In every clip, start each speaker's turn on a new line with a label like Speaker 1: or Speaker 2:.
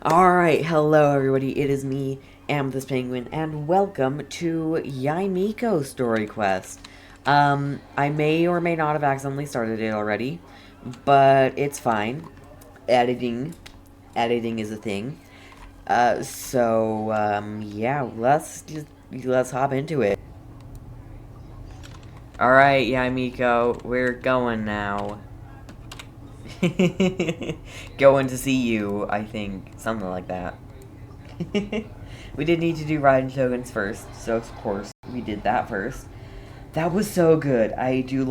Speaker 1: Alright, hello everybody, it is me, Amethyst Penguin, and welcome to Miko Story Quest. I may or may not have accidentally started it already, but it's fine. Editing is a thing. Yeah, let's hop into it. Alright, Miko, we're going now. Going to see you, I think. Something like that. We did need to do Raiden Shoguns first, so of course we did that first. That was so good. I do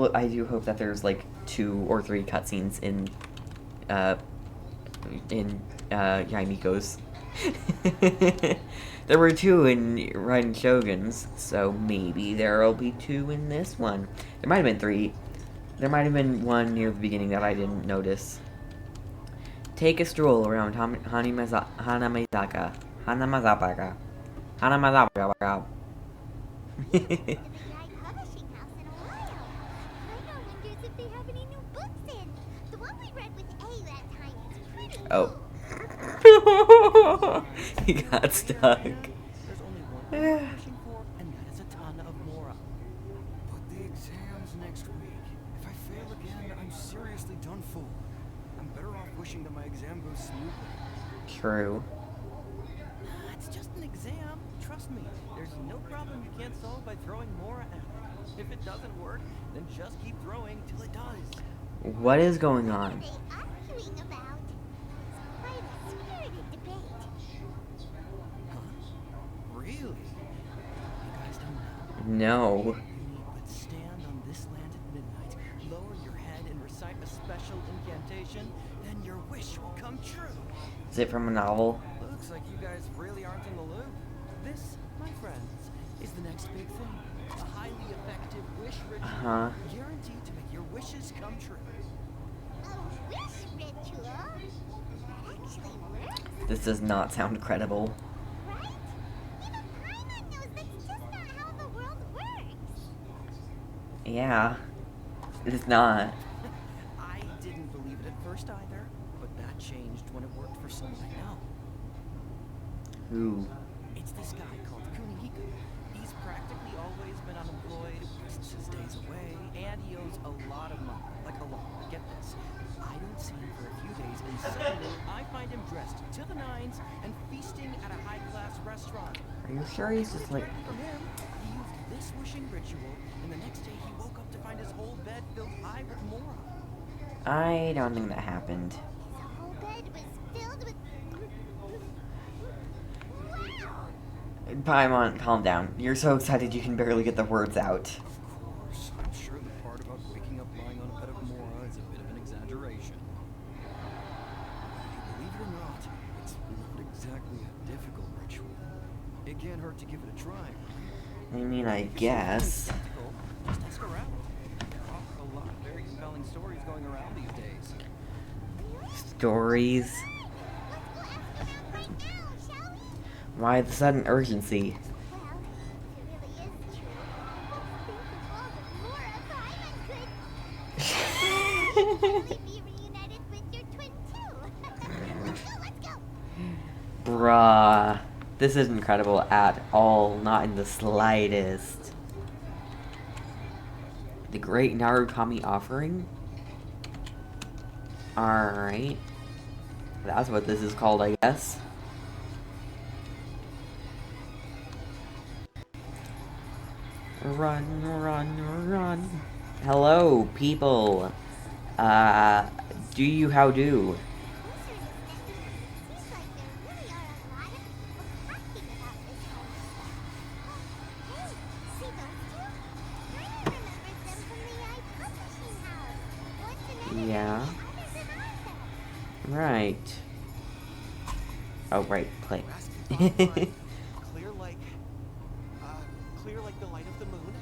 Speaker 1: hope that there's like 2 or 3 cutscenes uh in Yaimiko's. There were 2 in Raiden Shoguns, so maybe there'll be 2 in this one. There might have been 3. There might have been 1 near the beginning that I didn't notice. Take a stroll around Hanamazaka. Hanamazaka. Hanamazaka. Oh. He got stuck.
Speaker 2: There's only one thing I'm wishing for, and that is a ton of Mora. But the exam's next week. If I fail again, I'm seriously done for. I'm better off wishing that my exam goes smoothly.
Speaker 1: True.
Speaker 2: It's just an exam. Trust me. There's no problem you can't solve by throwing Mora at it. If it doesn't work, then just keep throwing till it does.
Speaker 1: What is going on?
Speaker 2: Really? You guys don't know?
Speaker 1: No.
Speaker 2: You need but stand on this land at midnight, lower your head and recite a special incantation, then your wish will come true.
Speaker 1: Is it from a novel?
Speaker 2: Looks like you guys really aren't in the loop. This, my friends, is the next big thing. A highly effective wish ritual guaranteed to make your wishes come true.
Speaker 3: A wish ritual? That actually works,
Speaker 1: This does not sound credible.
Speaker 3: right? Even Paimon knows that's just not how the world works.
Speaker 1: Yeah. It's not.
Speaker 2: I didn't believe it at first either, but that changed when it worked for someone I know.
Speaker 1: Ooh.
Speaker 2: It's this guy called Miko. He's practically always been unemployed, wastes his days away, and he owes a lot of money. Like a lot. Get this. I don't see him for a few days, and suddenly I find him dressed to the nines and feasting at a high-class restaurant.
Speaker 1: Are you sure he's just like...
Speaker 2: From him, he used this wishing ritual, and the next day he woke up to find his whole bed filled high with Mora.
Speaker 1: I don't think that happened.
Speaker 3: His whole bed was filled with... Wow!
Speaker 1: Paimon, calm down. You're so excited you can barely get the words out.
Speaker 2: Of course, I'm sure the part about waking up lying on a bed of Mora is a bit of an exaggeration. Believe it or not, it's not exactly a difficult ritual. It can't hurt to give it a try.
Speaker 1: I mean, I guess.
Speaker 2: Just ask around. There are a lot of very compelling stories going around these days.
Speaker 1: Stories.
Speaker 3: Let's go ask him out right now, shall we?
Speaker 1: Why the sudden urgency?
Speaker 3: Well, if it really is true, think of all the Mora Paimon could... Finally be reunited with your twin too. Let's go!
Speaker 1: Bruh. This isn't credible at all. Not in the slightest. The Great Narukami Offering? Alright. That's what this is called, I guess. Run, run, run. Hello, people. Do you how do?
Speaker 3: Seems like there really are a lot of people talking about this place. Hey, see those two? Kinda remembers them from the publishing house. One's an editor,
Speaker 1: Yeah.
Speaker 3: the other's an author.
Speaker 1: Right. Oh, right. Play.
Speaker 2: Clear like the light of the moon.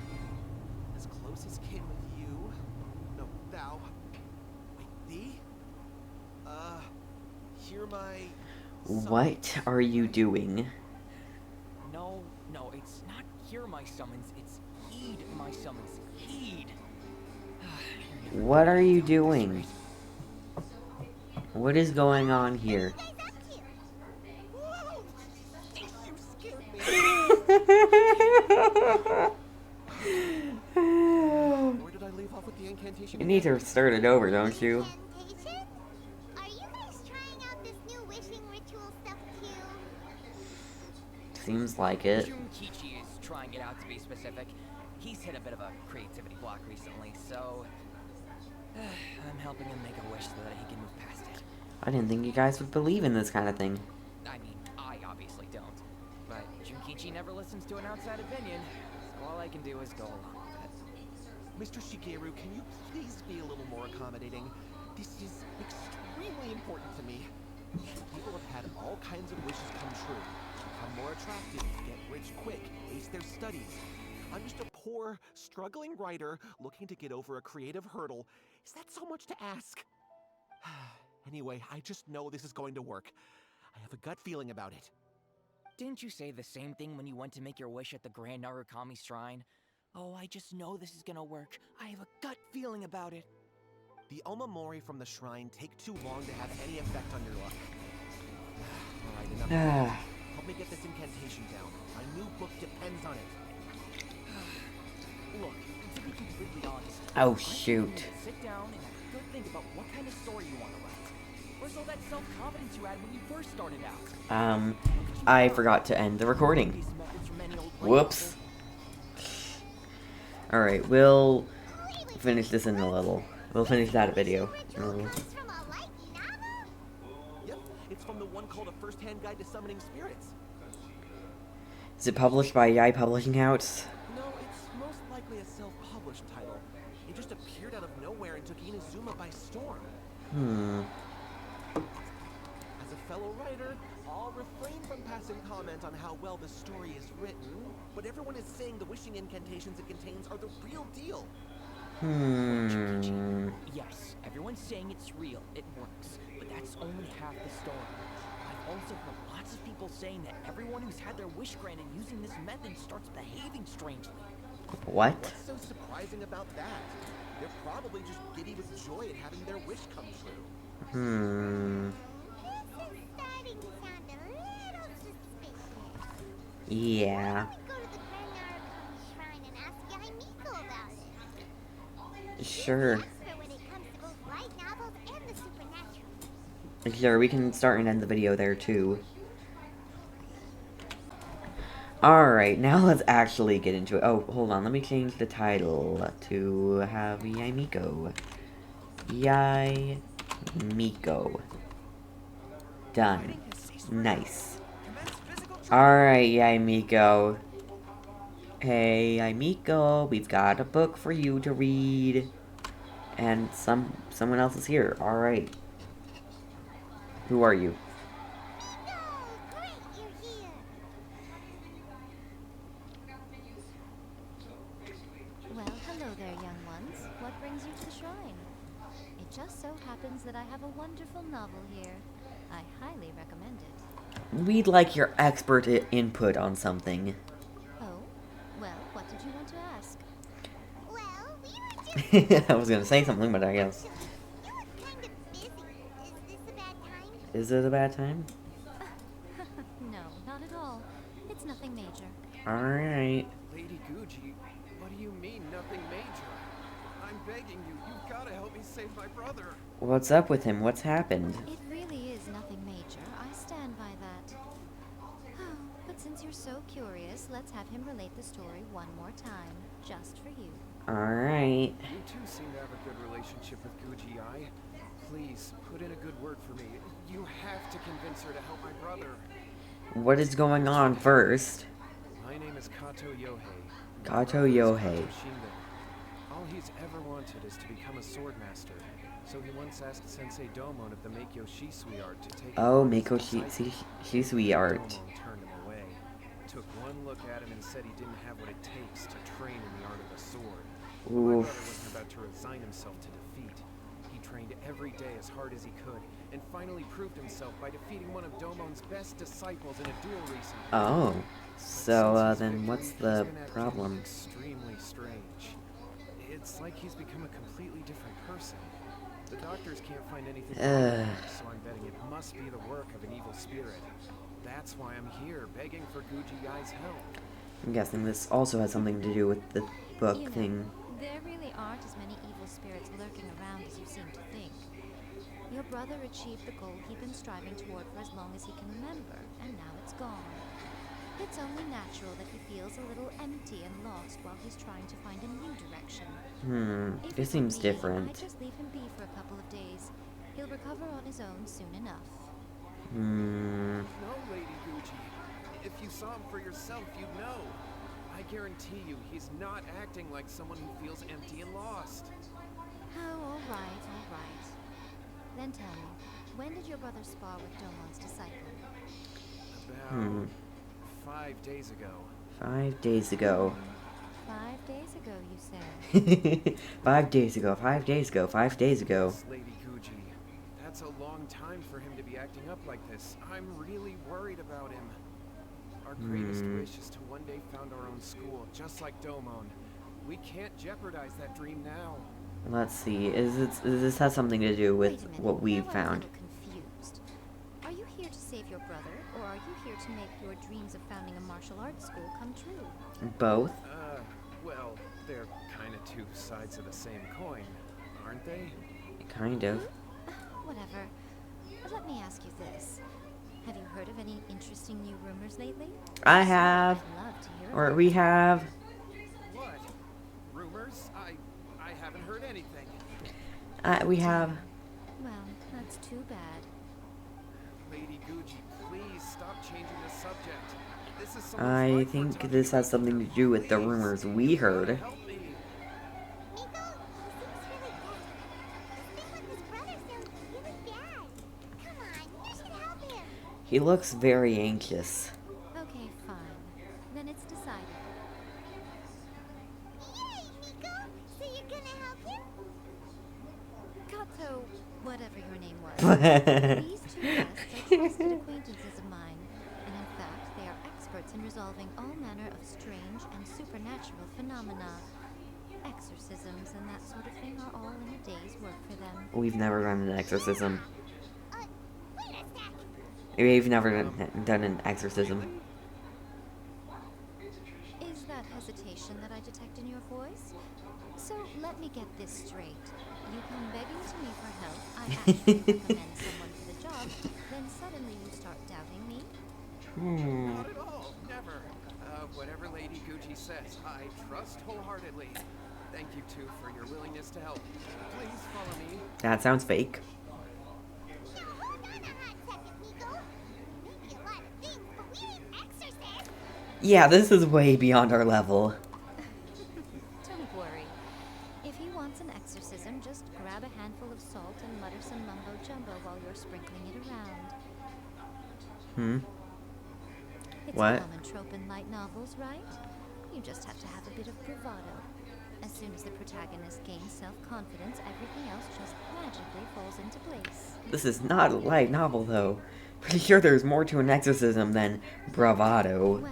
Speaker 2: As close as kin with you. No, thou. Wait, thee? Hear my...
Speaker 1: What are you doing?
Speaker 4: No, it's not hear my summons, it's heed my summons. Heed!
Speaker 1: What are you doing? What is going on here?
Speaker 3: What are you guys up to?
Speaker 2: Where did I leave off with the incantation?
Speaker 1: You need to start it over, don't you?
Speaker 3: Incantation? Are you guys trying out this new wishing ritual stuff too?
Speaker 1: Seems like it.
Speaker 4: Junkichi is trying it out, to be specific. He's hit a bit of a creativity block recently, so I'm helping him make a wish so that he can move past it.
Speaker 1: I didn't think you guys would believe in this kind of thing.
Speaker 4: I mean, I obviously don't. But Junkichi never listens to an outside opinion, so all I can do is go along with it.
Speaker 2: Mr. Shigeru, can you please be a little more accommodating? This is extremely important to me. People have had all kinds of wishes come true. Become more attractive, get rich quick, ace their studies. I'm just a poor, struggling writer looking to get over a creative hurdle. Is that so much to ask? Anyway, I just know this is going to work. I have a gut feeling about it.
Speaker 4: Didn't you say the same thing when you went to make your wish at the Grand Narukami Shrine? Oh, I just know this is gonna work. I have a gut feeling about it.
Speaker 2: The omamori from the shrine take too long to have any effect on your luck. Alright, enough. Help me get this incantation down. My new book depends on it.
Speaker 4: Look, to be completely honest,
Speaker 1: Oh,
Speaker 4: I think you
Speaker 1: shoot.
Speaker 4: need to sit down and have a good think about what kind of story you want to write. Where's all that self-confidence you had when you first started out?
Speaker 1: I forgot to end the recording.
Speaker 4: These methods from any old light
Speaker 1: Whoops.
Speaker 4: novel?
Speaker 1: Alright, we'll finish this in a little. We'll finish that video in a little.
Speaker 3: Ritual comes from a light novel?
Speaker 2: Yep, it's from the one called A First-Hand Guide to Summoning Spirits.
Speaker 1: Is it published by Yai Publishing House?
Speaker 2: No, it's most likely a self-published title. It just appeared out of nowhere and took Inazuma by storm. As a fellow writer, I'll refrain from passing comment on how well the story is written, but everyone is saying the wishing incantations it contains are the real deal.
Speaker 4: Yes, everyone's saying it's real, it works, but that's only half the story. I've also heard lots of people saying that everyone who's had their wish granted using this method starts behaving strangely.
Speaker 1: What?
Speaker 2: What's so surprising about that? They're probably just giddy with joy at having their wish come true.
Speaker 3: This is starting to sound a little suspicious.
Speaker 1: Yeah.
Speaker 3: Why don't we go to the Grand Narukami Shrine and ask Yai Miko about it?
Speaker 1: Sure.
Speaker 3: He's the expert when it comes to both light novels and the supernatural.
Speaker 1: Sure, we can start and end the video there too. Alright, now let's actually get into it. Oh, hold on, let me change the title to have Yai Miko. Yai Miko. Done. Nice. Alright, Yai Miko. Hey, Yai Miko, we've got a book for you to read. And someone else is here. Alright. Who are you?
Speaker 3: Oh, great, you're here.
Speaker 5: Well, hello there, young ones. What brings you to the shrine? It just so happens that I have a wonderful novel here. I highly recommend it.
Speaker 1: We'd like your expert input on something.
Speaker 5: Oh? Well, what did you want to ask?
Speaker 3: Well, we were just...
Speaker 1: I was gonna say something, but I guess.
Speaker 3: You look kind of busy. Is this a bad time?
Speaker 1: Is it a bad time?
Speaker 5: No, not at all. It's nothing major.
Speaker 1: Alright.
Speaker 6: Lady Guji, what do you mean nothing major? I'm begging you, you've got to help me save my brother.
Speaker 1: What's up with him? What's happened?
Speaker 5: It really is nothing major. I stand by that. But since you're so curious, let's have him relate the story one more time, just for you.
Speaker 1: Alright.
Speaker 6: You two seem to have a good relationship with Guji Ai. Please, put in a good word for me. You have to convince her to help my brother.
Speaker 1: What is going on first?
Speaker 6: My name is Kato Yohei.
Speaker 1: Kato Yohei.
Speaker 6: Shingo. All he's ever wanted is to become a swordmaster. So he once asked Sensei Domon of the Meikyo Shisui art to take
Speaker 1: Oh,
Speaker 6: him on
Speaker 1: Miko
Speaker 6: his disciple.
Speaker 1: Shisui art.
Speaker 6: Domon turned him away. Took one look at him and said he didn't have what it takes to train in the art of the sword. My brother wasn't about to resign himself to defeat. He trained every day as hard as he could, and finally proved himself by defeating one of Domon's best disciples in a duel recently.
Speaker 1: Oh.
Speaker 6: But
Speaker 1: So,
Speaker 6: since his
Speaker 1: then
Speaker 6: victory,
Speaker 1: what's
Speaker 6: he's
Speaker 1: the
Speaker 6: been acting
Speaker 1: problem?
Speaker 6: Extremely strange. It's like he's become a completely different person. The doctors can't find anything wrong with him, so I'm betting it must be the work of an evil spirit. That's why I'm here, begging for Guji Ai's help.
Speaker 1: I'm guessing this also has something to do with the book
Speaker 5: You know,
Speaker 1: thing.
Speaker 5: there really aren't as many evil spirits lurking around as you seem to think. Your brother achieved the goal he'd been striving toward for as long as he can remember, and now it's gone. It's only natural that he feels a little empty and lost while he's trying to find a new direction. If
Speaker 1: This
Speaker 5: it were
Speaker 1: seems
Speaker 5: me,
Speaker 1: different.
Speaker 5: I'd just leave him be for a couple of days. He'll recover on his own soon enough.
Speaker 6: No, Lady Gucci. If you saw him for yourself, you'd know. I guarantee you, he's not acting like someone who feels empty and lost.
Speaker 5: Oh, all right, all right. Then tell me, when did your brother spar with Domon's disciple?
Speaker 6: About 5 days ago.
Speaker 1: 5 days ago.
Speaker 5: 5 days ago, you said.
Speaker 1: 5 days ago, 5 days ago, 5 days ago.
Speaker 6: Yes, Lady Gucci. That's a long time for him to be acting up like this. I'm really worried about him. Our greatest wish is to one day found our own school, just like Domon. We can't jeopardize that dream now.
Speaker 1: Let's see. Does this have something to do with
Speaker 5: Wait a minute,
Speaker 1: what we
Speaker 5: now I'm a
Speaker 1: found?
Speaker 5: little confused. Are you here to save your brother, or are you here to make your dreams of founding a martial arts school come true?
Speaker 1: Both?
Speaker 6: Well, they're kind of two sides of the same coin, aren't they?
Speaker 1: Kind of.
Speaker 5: Whatever. But let me ask you this. Have you heard of any interesting new rumors lately?
Speaker 1: I have.
Speaker 5: I'd love to hear
Speaker 1: Or
Speaker 5: about
Speaker 1: we
Speaker 5: them.
Speaker 1: have.
Speaker 6: What? Rumors? I haven't heard anything.
Speaker 1: We have.
Speaker 5: Well, that's too bad.
Speaker 6: Lady Gucci, please stop changing the subject. This is someone's
Speaker 1: I
Speaker 6: life we're
Speaker 1: think
Speaker 6: talking
Speaker 1: this has
Speaker 6: about.
Speaker 1: something to do with the
Speaker 6: Please,
Speaker 1: rumors we
Speaker 6: you gotta
Speaker 1: heard.
Speaker 6: help me.
Speaker 3: Miko, he seems really good. This thing with his brother sounds really bad. Come on, you should help him.
Speaker 1: He looks very anxious.
Speaker 5: Okay, fine. Then it's decided.
Speaker 3: Yay, Miko! So you're gonna help him?
Speaker 5: Kato, whatever your name was. These two guests are trusted acquaintances of mine, and in fact, they are experts in resolving all manner of strange and supernatural phenomena. Exorcisms and that sort of thing are all in a day's work for them.
Speaker 1: We've never done an exorcism.
Speaker 3: Wait a sec.
Speaker 1: We've never done an exorcism.
Speaker 5: Is that hesitation that I detect in your voice? So let me get this straight. You come begging to me for help, I actually recommend someone for the job, then suddenly you start doubting me?
Speaker 6: Not at all. Never. Whatever Lady Gucci says, I trust wholeheartedly. Thank you, too, for your willingness to help. Please follow me.
Speaker 1: That sounds fake.
Speaker 3: Now hold on a hot second, Miko. Maybe a lot of things, but we ain't exorcists.
Speaker 1: Yeah, this is way beyond our level.
Speaker 5: Don't worry. If he wants an exorcism, just grab a handful of salt and mutter some mumbo jumbo while you're sprinkling it around. It's
Speaker 1: What?
Speaker 5: a common trope in light novels, right? You just have to have a bit of bravado. As soon as the protagonist gains self-confidence, everything else just magically falls into place.
Speaker 1: This is not a light novel, though. Pretty sure there's more to an exorcism than bravado.
Speaker 5: Well,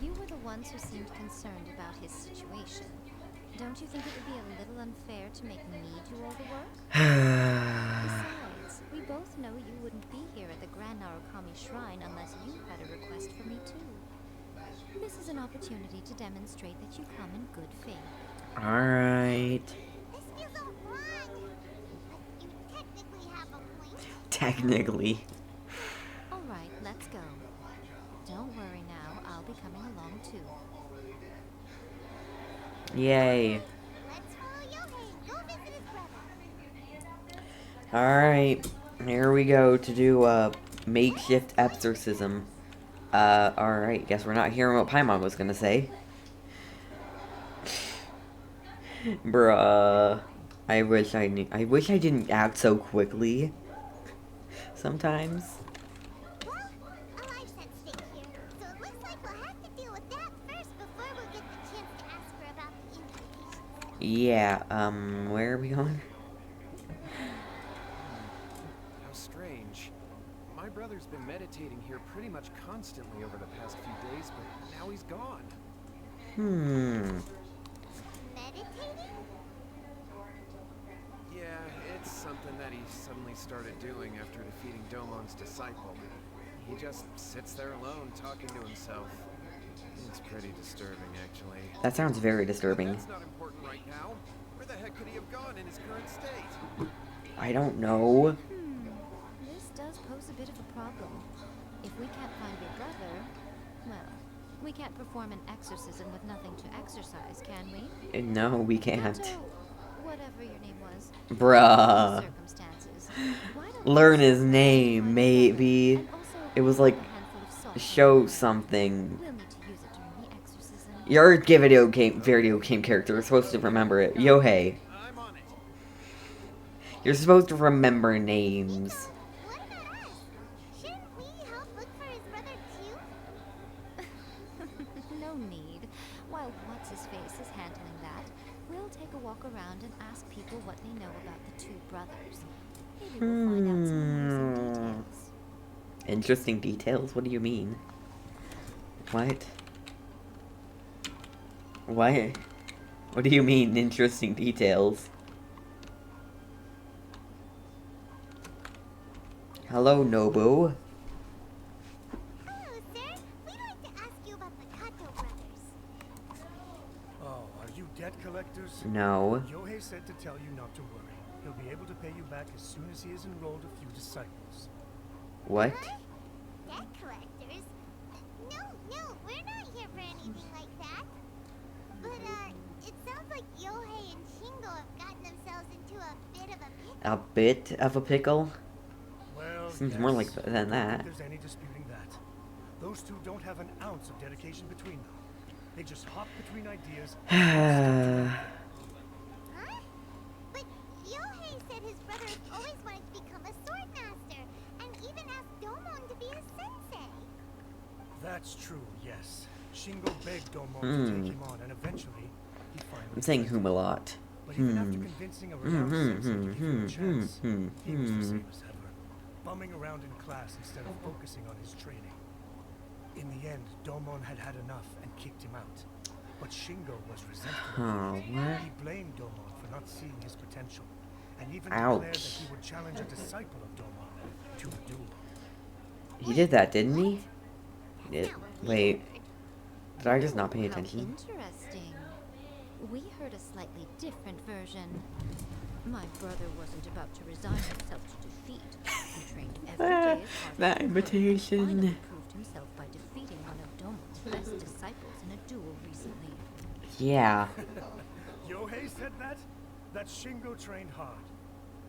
Speaker 5: you were the ones who seemed concerned about his situation. Don't you think it would be a little unfair to make me do all the work? Besides, we both know you wouldn't be here at the Grand Narukami Shrine unless you had a request for me too. This is an opportunity to demonstrate that you come in good faith.
Speaker 1: Alright.
Speaker 3: This feels all wrong. But you technically have a point.
Speaker 1: Technically.
Speaker 5: Alright, let's go. Don't worry now, I'll be coming along too.
Speaker 1: Yay.
Speaker 3: Let's follow Yohei and go visit his brother.
Speaker 1: Alright. Here we go to do a makeshift exorcism. Alright. Guess we're not hearing what Paimon was gonna say. Bruh. I wish I didn't act so quickly. Sometimes.
Speaker 3: Well, a life's at stake here, so it looks like we'll have to deal with that first before we'll get the chance to ask her about the invitation.
Speaker 1: Yeah, where are we going?
Speaker 6: How strange. My brother's been meditating here pretty much constantly over the past few days, but now he's gone.
Speaker 3: Meditating?
Speaker 6: Yeah, it's something that he suddenly started doing after defeating Domon's disciple. He just sits there alone, talking to himself. It's pretty disturbing, actually.
Speaker 1: That sounds very
Speaker 6: But
Speaker 1: disturbing.
Speaker 6: that's not important right now. Where the heck could he have gone in his current state?
Speaker 1: I don't know.
Speaker 5: This does pose a bit of a problem. If we can't find your brother, well, we can't perform an exorcism with nothing to exorcise, can we?
Speaker 1: No, we can't.
Speaker 5: Kato, whatever your name was.
Speaker 1: Bruh.
Speaker 5: Circumstances. Why don't
Speaker 1: Learn
Speaker 5: you
Speaker 1: his
Speaker 5: find
Speaker 1: name,
Speaker 5: your
Speaker 1: maybe.
Speaker 5: brother, and also
Speaker 1: It was
Speaker 5: grab
Speaker 1: like,
Speaker 5: a handful of salt
Speaker 1: show
Speaker 5: from
Speaker 1: something.
Speaker 5: We'll need to use it during the exorcism.
Speaker 1: You're a video game character. You're supposed to remember it. Yohei.
Speaker 6: I'm on it.
Speaker 1: You're supposed to remember names.
Speaker 3: What about us? Shouldn't we help look for his brother too?
Speaker 5: No need. While What's-His-Face is handling that, we'll take a walk around and ask people what they know about the two brothers. Maybe we'll find out some interesting details.
Speaker 1: Interesting details? What do you mean? What? What? What do you mean, interesting details? Hello, Nobu.
Speaker 3: Hello, sir. We'd like to ask you about the Kato brothers.
Speaker 7: Oh, are you debt collectors?
Speaker 1: No.
Speaker 7: Yohei said to tell you not to worry. He'll be able to pay you back as soon as he has enrolled a few disciples.
Speaker 1: What?
Speaker 3: Debt collectors? No, we're not here for anything like that. But, it sounds like Yohei and Shingo have gotten themselves into a bit of a pickle.
Speaker 1: A bit of a pickle?
Speaker 7: Well,
Speaker 1: Seems more like
Speaker 7: yes.
Speaker 1: than
Speaker 7: I don't
Speaker 1: that.
Speaker 7: think there's any disputing that. Those two don't have an ounce of dedication between them. They just hop between ideas.
Speaker 3: Huh? But Yohei said his brother has always wanted to become a sword master, and even asked Domon to be his sensei.
Speaker 7: That's true, yes. Shingo begged Domon to take him on, and eventually, he finally
Speaker 1: I'm saying
Speaker 7: did.
Speaker 1: whom a lot.
Speaker 7: But even after convincing a renowned sensei to give him a chance, he was the same as ever, bumming around in class instead of focusing on his training. In the end, Domon had had enough and kicked him out. But Shingo was resentful
Speaker 1: Oh,
Speaker 7: of it.
Speaker 1: what?
Speaker 7: He blamed Domon for not seeing his potential, and even declared that
Speaker 1: Ouch.
Speaker 7: he would challenge a disciple of Domon to a duel.
Speaker 1: He did that, didn't he? He did. Wait. Did I just not pay
Speaker 5: How
Speaker 1: attention?
Speaker 5: interesting. We heard a slightly different version. My brother wasn't about to resign himself to defeat. He trained every day as hard
Speaker 1: That
Speaker 5: as he could, and
Speaker 1: imitation.
Speaker 5: finally proved himself by defeating one of Domon's best disciples in a duel recently.
Speaker 1: Yeah.
Speaker 7: Yohei said that? That Shingo trained hard.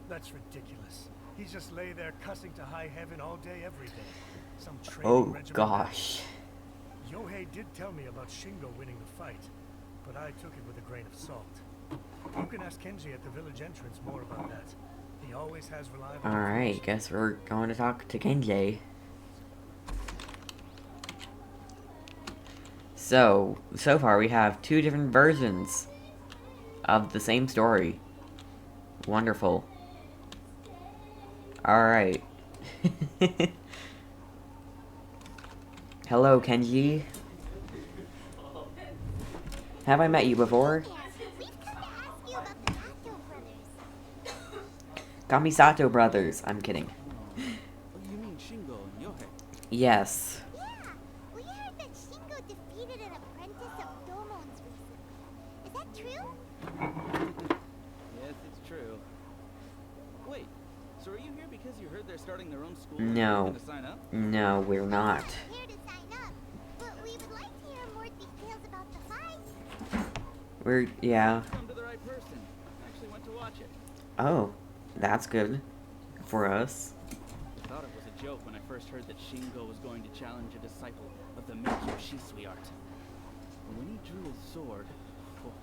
Speaker 7: That's ridiculous. He just lay there cussing to high heaven all day, every day. Some training
Speaker 1: Oh,
Speaker 7: regimen.
Speaker 1: gosh.
Speaker 7: Yohei did tell me about Shingo winning the fight, but I took it with a grain of salt. You can ask Kenji at the village entrance more about that. He always has reliable
Speaker 1: Alright,
Speaker 7: information.
Speaker 1: guess we're going to talk to Kenji. So far we have two different versions of the same story. Wonderful. Alright. Hello, Kenji. Have I met you before?
Speaker 3: Yes, we've come to ask you about the Kato brothers.
Speaker 1: Kamisato brothers. I'm kidding.
Speaker 2: Oh, you mean Shingo and Yohei?
Speaker 1: Yes.
Speaker 3: Yeah, we heard that Shingo defeated an apprentice of Domon's recently. Is that true?
Speaker 2: Yes, it's true. Wait, so are you here because you heard they're starting their own school?
Speaker 1: No.
Speaker 2: And you're gonna sign up?
Speaker 1: No, we're not.
Speaker 3: Here to sign up, but we would like to hear more details about the fight.
Speaker 1: Yeah.
Speaker 2: Come to the right person. I actually went to watch it.
Speaker 1: Oh, that's good for us.
Speaker 2: I thought it was a joke when I first heard that Shingo was going to challenge a disciple of the Miko art. But when he drew his sword,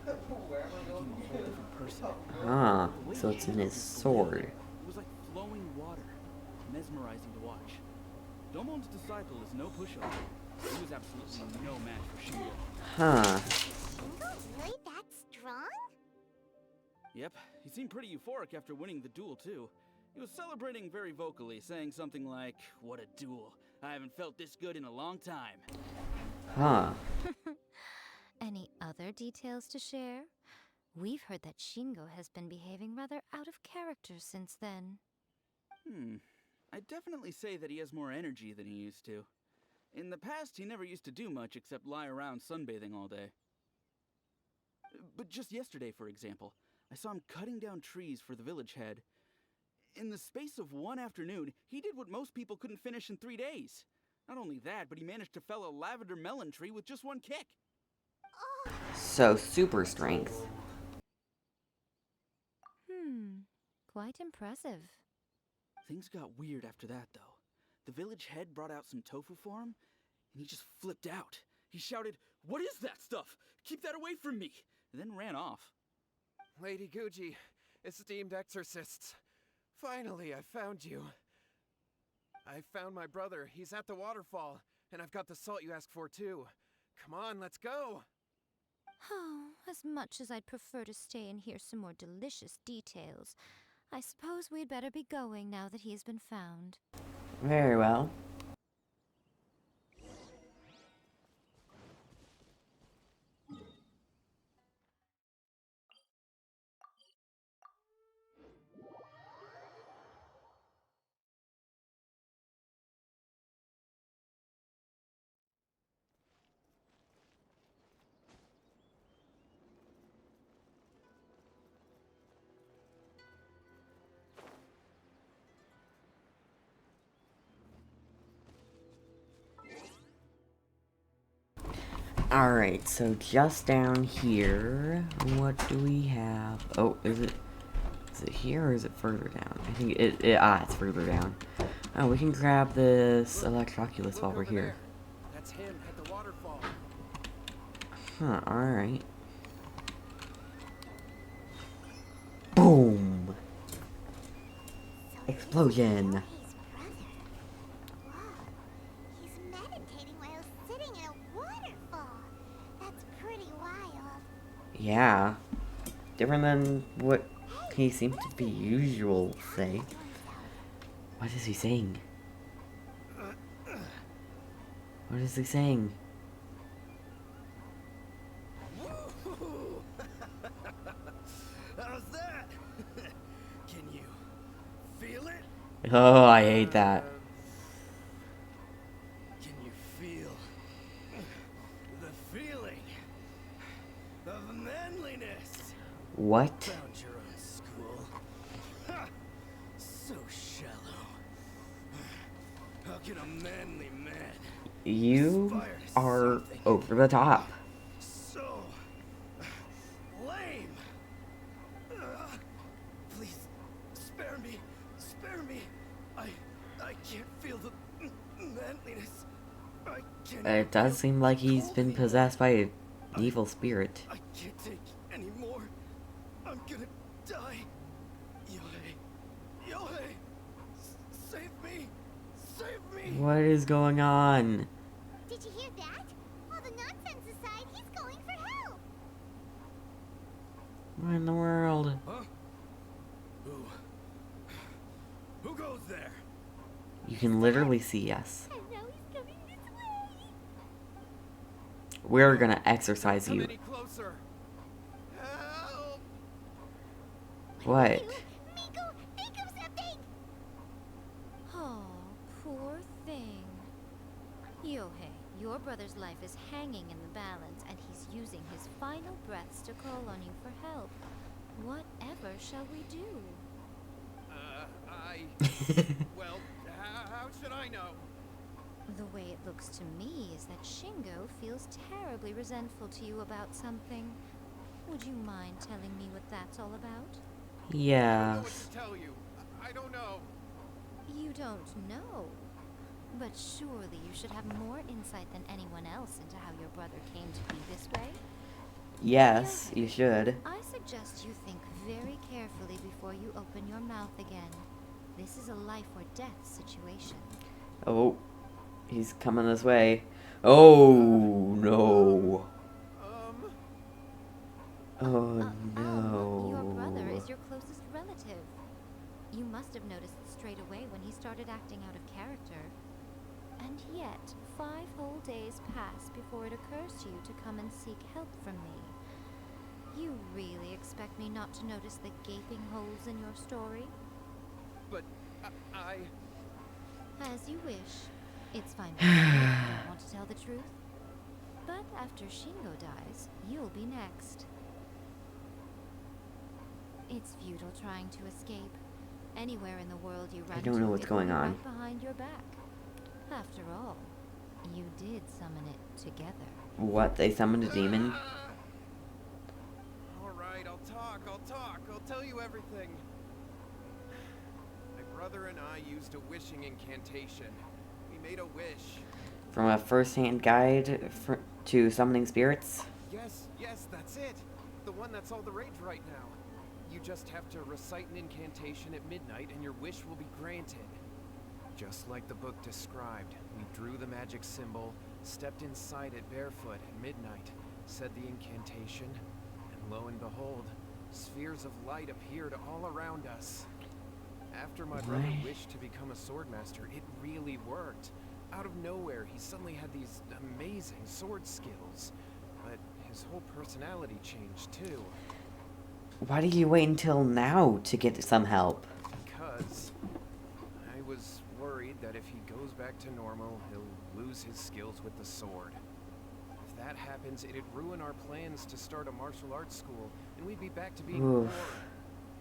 Speaker 2: he became a whole different person.
Speaker 1: Ah,
Speaker 2: The way
Speaker 1: so
Speaker 2: he
Speaker 1: it's in
Speaker 2: handled
Speaker 1: his
Speaker 2: blade,
Speaker 1: sword.
Speaker 2: It was like flowing water, mesmerizing to watch. Domon's disciple is no pushover. He was absolutely no match for Shingo.
Speaker 1: Huh.
Speaker 3: Shingo's really that strong?
Speaker 2: Yep, he seemed pretty euphoric after winning the duel too. He was celebrating very vocally, saying something like, "What a duel. I haven't felt this good in a long time."
Speaker 1: Huh.
Speaker 5: Any other details to share? We've heard that Shingo has been behaving rather out of character since then.
Speaker 2: I'd definitely say that he has more energy than he used to.
Speaker 8: In the past, he never used to do much except lie around sunbathing all day. But just yesterday, for example, I saw him cutting down trees for the village head. In the space of one afternoon, he did what most people couldn't finish in 3 days. Not only that, but he managed to fell a lavender melon tree with just one kick.
Speaker 1: So, super strength.
Speaker 5: Quite impressive.
Speaker 8: Things got weird after that, though. The village head brought out some tofu for him, and he just flipped out. He shouted, "What is that stuff? Keep that away from me!" and then ran off.
Speaker 6: Lady Guji, esteemed exorcists. Finally, I found you. I found my brother. He's at the waterfall, and I've got the salt you asked for, too. Come on, let's go!
Speaker 5: Oh, as much as I'd prefer to stay and hear some more delicious details, I suppose we'd better be going now that he has been found.
Speaker 1: Very well. Alright, so just down here, what do we have? Oh, is it here or is it further down? I think it's further down. Oh, we can grab this Electroculus while we're here.
Speaker 6: There. That's him at the waterfall.
Speaker 1: Huh, alright. Boom! Explosion!
Speaker 3: His brother. Wow. He's meditating while sitting in a waterfall. That's pretty wild.
Speaker 1: Yeah. Different than what he seems to be usual say. What is he saying? What is he saying?
Speaker 7: How's that? Can you feel it?
Speaker 1: Oh, I hate that.
Speaker 7: Can you feel the feeling of manliness?
Speaker 1: What?
Speaker 7: Found your own school. Ha! So shallow. How can a manly man
Speaker 1: You
Speaker 7: aspire to
Speaker 1: are
Speaker 7: something
Speaker 1: over the top.
Speaker 7: so lame? Please spare me. Spare me. I can't feel the manliness. I can't.
Speaker 1: It does seem like he's been possessed by an evil spirit.
Speaker 7: I can't take any more. I'm gonna die. Yohei. Yohei. Save me. Save me.
Speaker 1: What is going on?
Speaker 3: Did you hear that? All the nonsense aside, he's going for help.
Speaker 1: What in the world?
Speaker 7: Huh? Who goes there?
Speaker 1: You can literally see us.
Speaker 3: And now he's coming this way.
Speaker 1: We're gonna exorcise
Speaker 6: Come
Speaker 1: you.
Speaker 6: any closer. Help!
Speaker 1: What?
Speaker 3: Miko, think of something.
Speaker 5: Oh, poor thing. Yohei, your brother's life is hanging in the balance, and he's using his final breaths to call on you for help. Whatever shall we do?
Speaker 6: Well, how should I know?
Speaker 5: The way it looks to me is that Shingo feels terribly resentful to you about something. Would you mind telling me what that's all about?
Speaker 6: I don't know
Speaker 1: Yes.
Speaker 6: what to tell you. I don't know.
Speaker 5: You don't know. But surely you should have more insight than anyone else into how your brother came to be this way.
Speaker 1: Yes, you should.
Speaker 5: I suggest you think very carefully before you open your mouth again. This is a life or death situation.
Speaker 1: Oh, he's coming this way. Oh, no. Oh,
Speaker 5: Your brother
Speaker 1: no.
Speaker 5: is your closest relative. You must have noticed straight away when he started acting out of character. And yet, 5 whole days pass before it occurs to you to come and seek help from me. You really expect me not to notice the gaping holes in your story?
Speaker 6: But I...
Speaker 5: As you wish. It's fine by me if you don't want to tell the truth. But after Shingo dies, you'll be next. It's futile trying to escape. Anywhere in the world you run
Speaker 1: I don't know
Speaker 5: to,
Speaker 1: what's
Speaker 5: it will
Speaker 1: going
Speaker 5: be
Speaker 1: on.
Speaker 5: right behind your back. After all, you did summon it together.
Speaker 1: What? They summoned a demon?
Speaker 6: Alright, I'll talk. I'll tell you everything. My brother and I used a wishing incantation. We made a wish.
Speaker 1: From a first-hand guide to summoning spirits?
Speaker 6: Yes, that's it. The one that's all the rage right now. You just have to recite an incantation at midnight and your wish will be granted. Just like the book described, we drew the magic symbol, stepped inside it barefoot at midnight, said the incantation, and lo and behold, spheres of light appeared all around us. After my brother wished to become a swordmaster, it really worked. Out of nowhere, he suddenly had these amazing sword skills, but his whole personality changed too.
Speaker 1: Why did you wait until now to get some help?
Speaker 6: Because I was worried that if he goes back to normal, he'll lose his skills with the sword. If that happens, it'd ruin our plans to start a martial arts school, and we'd be back to being poor.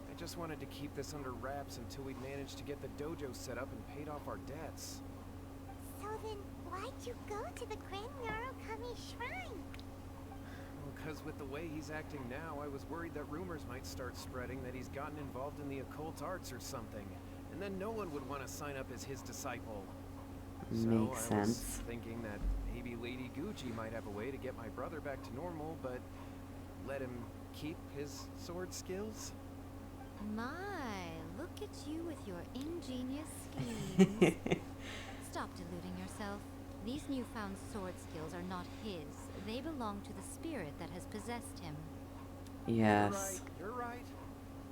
Speaker 6: I just wanted to keep this under wraps until we'd managed to get the dojo set up and paid off our debts.
Speaker 3: So then, why'd you go to the Grand Narukami Shrine?
Speaker 6: Because with the way he's acting now, I was worried that rumors might start spreading that he's gotten involved in the occult arts or something, and then no one would want to sign up as his disciple.
Speaker 1: Makes
Speaker 6: So I was
Speaker 1: sense.
Speaker 6: thinking that maybe Lady Gucci might have a way to get my brother back to normal, but let him keep his sword skills?
Speaker 5: My, look at you with your ingenious schemes. Stop deluding yourself. These newfound sword skills are not his. They belong to the spirit that has possessed him.
Speaker 1: Yes.
Speaker 6: You're right.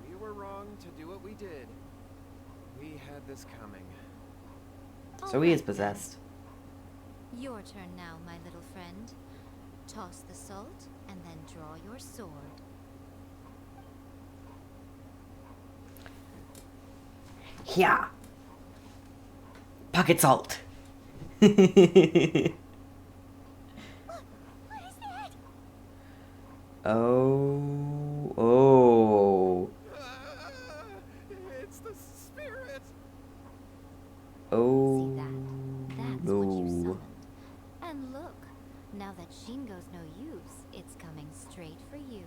Speaker 6: We were wrong to do what we did. We had this coming.
Speaker 1: So he is
Speaker 5: Alright then.
Speaker 1: possessed.
Speaker 5: Your turn now, my little friend. Toss the salt and then draw your sword.
Speaker 1: Yeah. Pocket salt.
Speaker 3: What is that?
Speaker 1: Oh.
Speaker 6: It's the spirit.
Speaker 1: Oh.
Speaker 5: See that? That's
Speaker 1: no.
Speaker 5: what you summoned. And look, now that Shingo's no use, it's coming straight for you.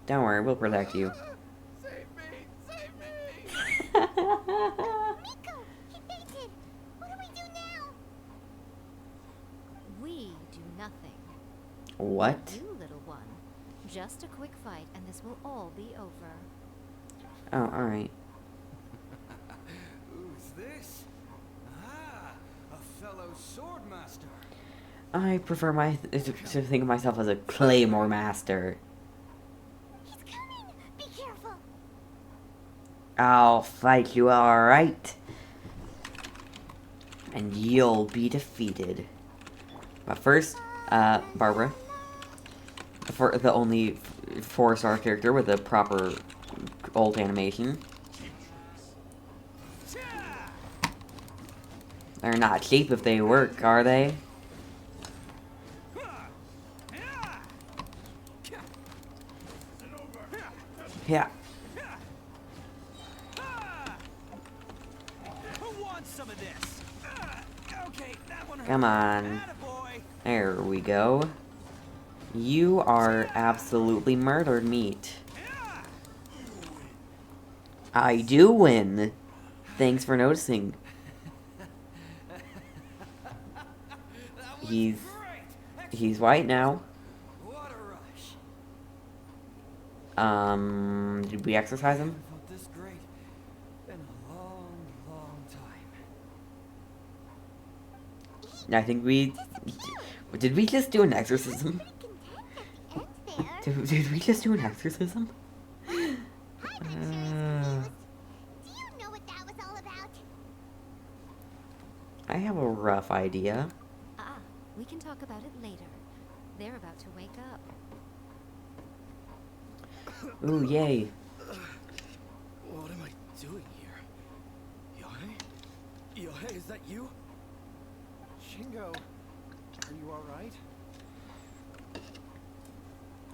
Speaker 1: Don't worry, we'll protect you.
Speaker 6: Save me! Save me!
Speaker 3: Miko! He fainted! What do we do now?
Speaker 5: We do nothing.
Speaker 1: What?
Speaker 5: You, little one. Just a quick fight and this will all be over.
Speaker 1: Oh, alright.
Speaker 7: Who's this? Ah, a fellow swordmaster.
Speaker 1: I prefer to think of myself as a claymore master.
Speaker 3: He's coming! Be careful!
Speaker 1: I'll fight you, alright. And you'll be defeated. But first, Barbara. For the only 4-star character with a proper old animation. They're not cheap if they work, are they? Yeah.
Speaker 2: Who wants some of this? Okay, that one hurt.
Speaker 1: Come on.
Speaker 2: Attaboy.
Speaker 1: There we go. You are absolutely murdered meat. I do win. Thanks for noticing. He's white now.
Speaker 2: What a rush.
Speaker 1: Did we exercise him?
Speaker 2: Felt this great in a long, long time.
Speaker 1: I think we... Did we just do an exorcism?
Speaker 3: Pretty content at the end there.
Speaker 1: Did we just do an exorcism?
Speaker 3: I'm sure he's confused. Do you know what that was all about?
Speaker 1: I have a rough idea.
Speaker 5: Ah, we can talk about it later. They're about to wake up.
Speaker 1: Ooh, yay.
Speaker 2: What am I doing here? Yawning? Yo, hey, is that you?
Speaker 6: Shingo, are you alright?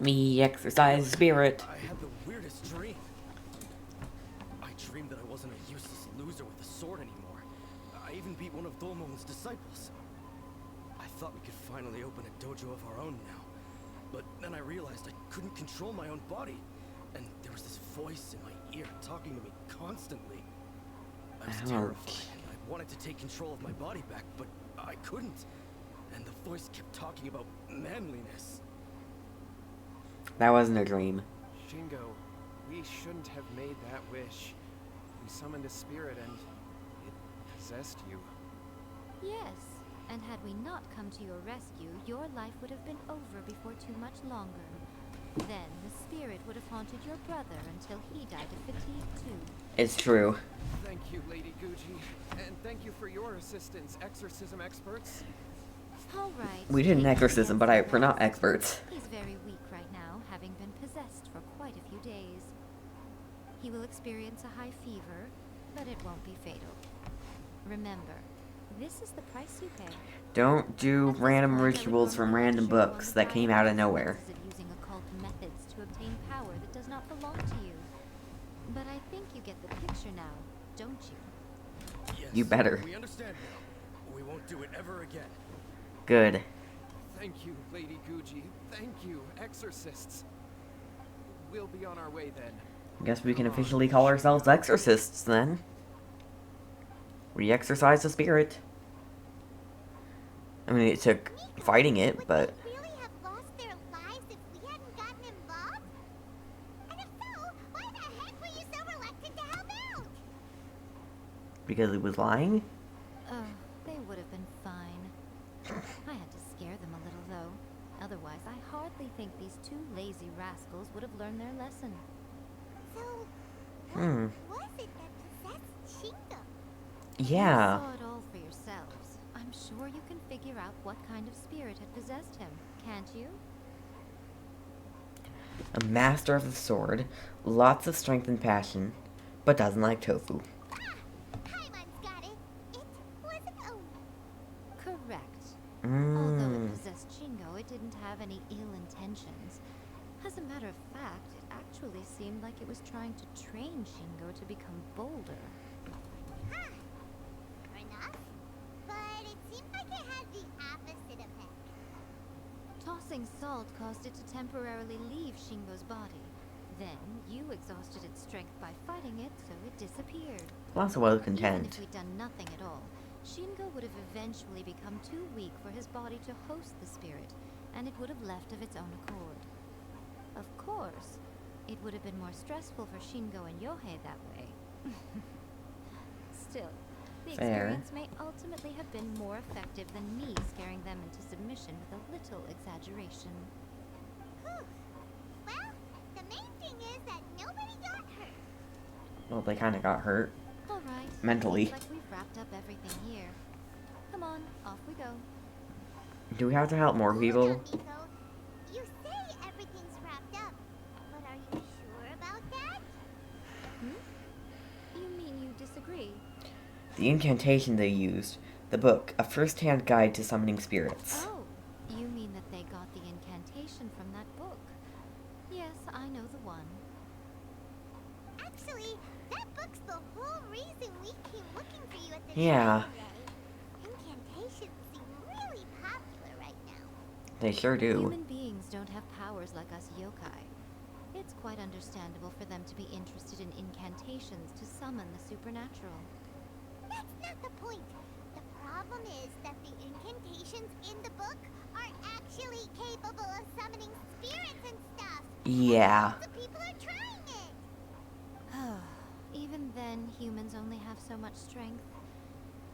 Speaker 1: Me exercise spirit.
Speaker 2: I had the weirdest dream. I dreamed that I wasn't a useless loser with a sword anymore. I even beat one of Dolmon's disciples. I thought we could finally open a dojo of our own now. But then I realized I couldn't control my own body. And there was this voice in my ear talking to me constantly. I was terrified. I wanted to take control of my body back, but I couldn't. And the voice kept talking about manliness.
Speaker 1: That wasn't a dream.
Speaker 6: Shingo, we shouldn't have made that wish. We summoned a spirit and it possessed you.
Speaker 5: Yes, and had we not come to your rescue, your life would have been over before too much longer. Then the spirit would have haunted your brother until he died of fatigue too.
Speaker 1: It's true.
Speaker 6: Thank you, Lady Gucci. And thank you for your assistance, exorcism experts.
Speaker 5: All right.
Speaker 1: We did an exorcism, but we're not experts.
Speaker 5: He's very weak right now, having been possessed for quite a few days. He will experience a high fever, but it won't be fatal. Remember, this is the price you pay.
Speaker 1: Don't do random rituals from random books that came out of nowhere.
Speaker 5: Using occult methods to obtain power that does not belong to you. But I think you get the picture now, don't you?
Speaker 2: Yes,
Speaker 1: You better.
Speaker 2: we understand now. We won't do it ever again.
Speaker 1: Good.
Speaker 6: Thank you, Lady Gucci. Thank you, exorcists. We'll be on our way then.
Speaker 1: I guess we can officially call ourselves exorcists then. We exorcise the spirit. I mean, it took fighting it, but...
Speaker 3: Would they really have lost their lives if we hadn't gotten involved? And if so, why the heck were you so reluctant to help out?
Speaker 1: Because he was lying?
Speaker 5: Oh, they would have been fine. I had to scare them a little, though. Otherwise, I hardly think these two lazy rascals would have learned their lesson.
Speaker 3: So, what was it that possessed Shingo?
Speaker 1: Yeah.
Speaker 5: You saw it all for yourselves. I'm sure you can figure out what kind of spirit had possessed him, can't you?
Speaker 1: A master of the sword, lots of strength and passion, but doesn't like tofu.
Speaker 3: Paimon's got it. It was an omen.
Speaker 5: Correct. Although
Speaker 1: Mmm.
Speaker 5: it possessed Shingo, it didn't have any ill intentions. As a matter of fact, it actually seemed like it was trying to train Shingo to become bolder.
Speaker 3: Huh. Fair enough. But it seemed like it had the opposite effect.
Speaker 5: Tossing salt caused it to temporarily leave Shingo's body. Then, you exhausted its strength by fighting it, so it disappeared.
Speaker 1: Lots of well
Speaker 5: Even
Speaker 1: content.
Speaker 5: if we'd done nothing at all, Shingo would have eventually become too weak for his body to host the spirit, and it would have left of its own accord. Of course, it would have been more stressful for Shingo and Yohei that way. Still, the
Speaker 1: Fair.
Speaker 5: experience may ultimately have been more effective than me scaring them into submission with a little exaggeration.
Speaker 3: Whew. Well, the main thing is that nobody got hurt.
Speaker 1: Well, they kind of got hurt.
Speaker 5: All right.
Speaker 1: Mentally.
Speaker 5: Looks like we've wrapped up everything here. Come on, off we go.
Speaker 1: Do we have to help more people?
Speaker 3: Hold on, Miko. You say everything's wrapped up, but are you sure about that?
Speaker 5: You mean you disagree?
Speaker 1: The incantation they used. The book, A First-Hand Guide to Summoning Spirits.
Speaker 5: Oh, you mean that they got the incantation from that book? Yes, I know the one.
Speaker 3: Actually, that book's the whole reason we came looking for you at the
Speaker 1: Yeah.
Speaker 3: shrine today. Incantations seem really popular right now.
Speaker 1: They sure do.
Speaker 5: Human beings don't have powers like us yokai. It's quite understandable for them to be interested in incantations to summon the supernatural.
Speaker 3: That's not the point. The problem is that the incantations in the book are actually capable of summoning spirits and stuff.
Speaker 1: Yeah.
Speaker 3: Lots of people are trying it.
Speaker 5: Even then, humans only have so much strength.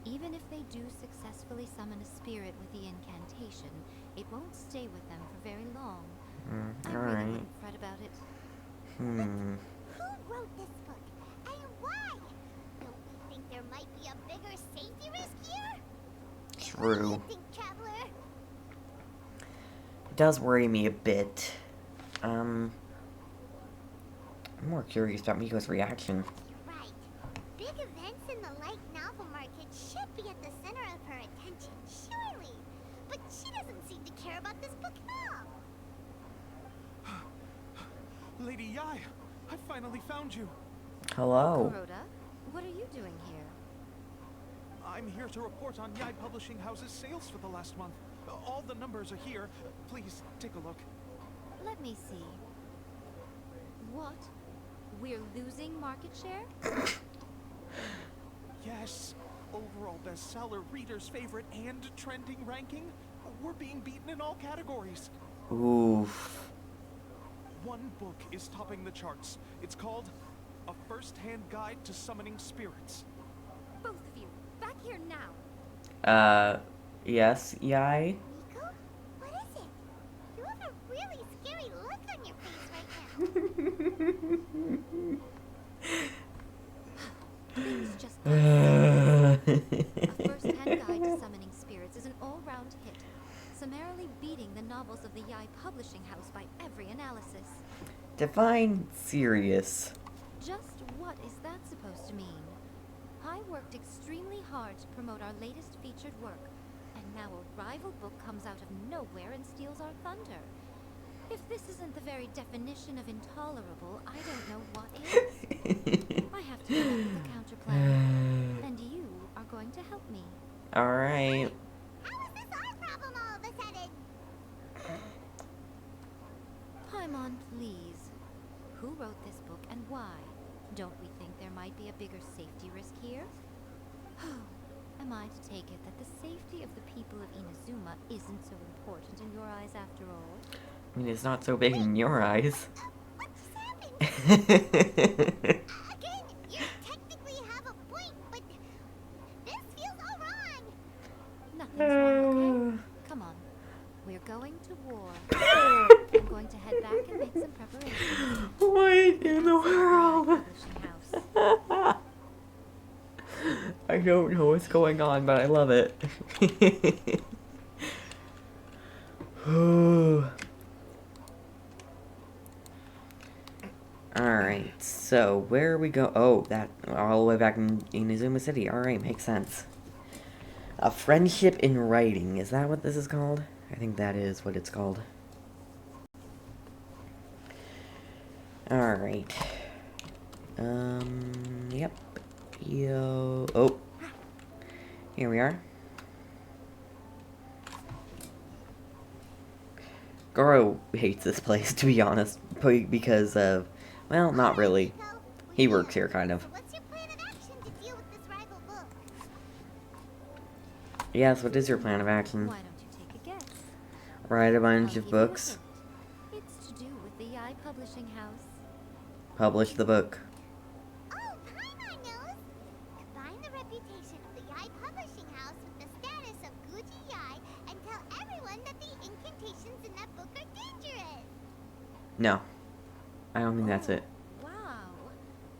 Speaker 5: Even if they do successfully summon a spirit with the incantation, it won't stay with them for very long. I really
Speaker 1: Alright.
Speaker 5: wouldn't fret about it.
Speaker 1: Hmm.
Speaker 3: Who wrote this book and why? Don't we think there might be a bigger safety risk here? What do
Speaker 1: True.
Speaker 3: you think, traveler?
Speaker 1: It does worry me a bit. I'm more curious about Miko's reaction.
Speaker 3: You're right. Big events in the light novel market should
Speaker 7: Yai, I finally found you.
Speaker 1: Hello.
Speaker 5: Kuroda, what are you doing here?
Speaker 7: I'm here to report on Yai Publishing House's sales for the last month. All the numbers are here. Please, take a look.
Speaker 5: Let me see. What? We're losing market share?
Speaker 7: Yes. Overall bestseller, readers' favorite, and trending ranking. We're being beaten in all categories.
Speaker 1: Oof.
Speaker 7: One book is topping the charts. It's called A First-Hand Guide to Summoning Spirits.
Speaker 5: Both of you, back here now.
Speaker 1: Yes, Yai?
Speaker 3: Miko? What is it? You have a really scary look on your face right now.
Speaker 5: Things just got A First-Hand Guide to Summoning Spirits is an all-round hit, summarily beating the novels of the Yai Publishing House by every analysis.
Speaker 1: Define serious.
Speaker 5: Just what is that supposed to mean? I worked extremely hard to promote our latest featured work, and now a rival book comes out of nowhere and steals our thunder. If this isn't the very definition of intolerable, I don't know what is. I have to come up with a counter plan, and you are going to help me.
Speaker 1: Alright.
Speaker 3: How is this our problem all of a sudden?
Speaker 5: Paimon, please. Who wrote this book and why? Don't we think there might be a bigger safety risk here? Am I to take it that the safety of the people of Inazuma isn't so important in your eyes after all?
Speaker 1: I mean, it's not so big in your eyes.
Speaker 3: What just happened? Again, you technically have a point, but this feels all wrong.
Speaker 5: Nothing's wrong, okay? Come on. We're going to war. I'm going to head back and make some preparations.
Speaker 1: What in the world?
Speaker 5: Publishing house.
Speaker 1: I don't know what's going on, but I love it. Alright, so where are we go? Oh, that all the way back in Inazuma City. Alright, makes sense. A friendship in writing. Is that what this is called? I think that is what it's called. Alright. Yep. Yo. Oh. Here we are. Goro hates this place, to be honest. Because of... Well, not really. He works here, kind of.
Speaker 3: What's your plan of action to deal with this rival book?
Speaker 1: Yes, what is your plan of action?
Speaker 5: Why don't you take a guess?
Speaker 1: Write a bunch
Speaker 5: I'll
Speaker 1: of
Speaker 5: give you a
Speaker 1: books.
Speaker 5: hint. It's to do with the Yai Publishing House.
Speaker 1: Publish the book.
Speaker 3: Oh, Paimon knows! Combine the reputation of the Yai Publishing House with the status of Guji Yai and tell everyone that the incantations in that book are dangerous!
Speaker 1: No. I don't think that's it.
Speaker 5: Wow.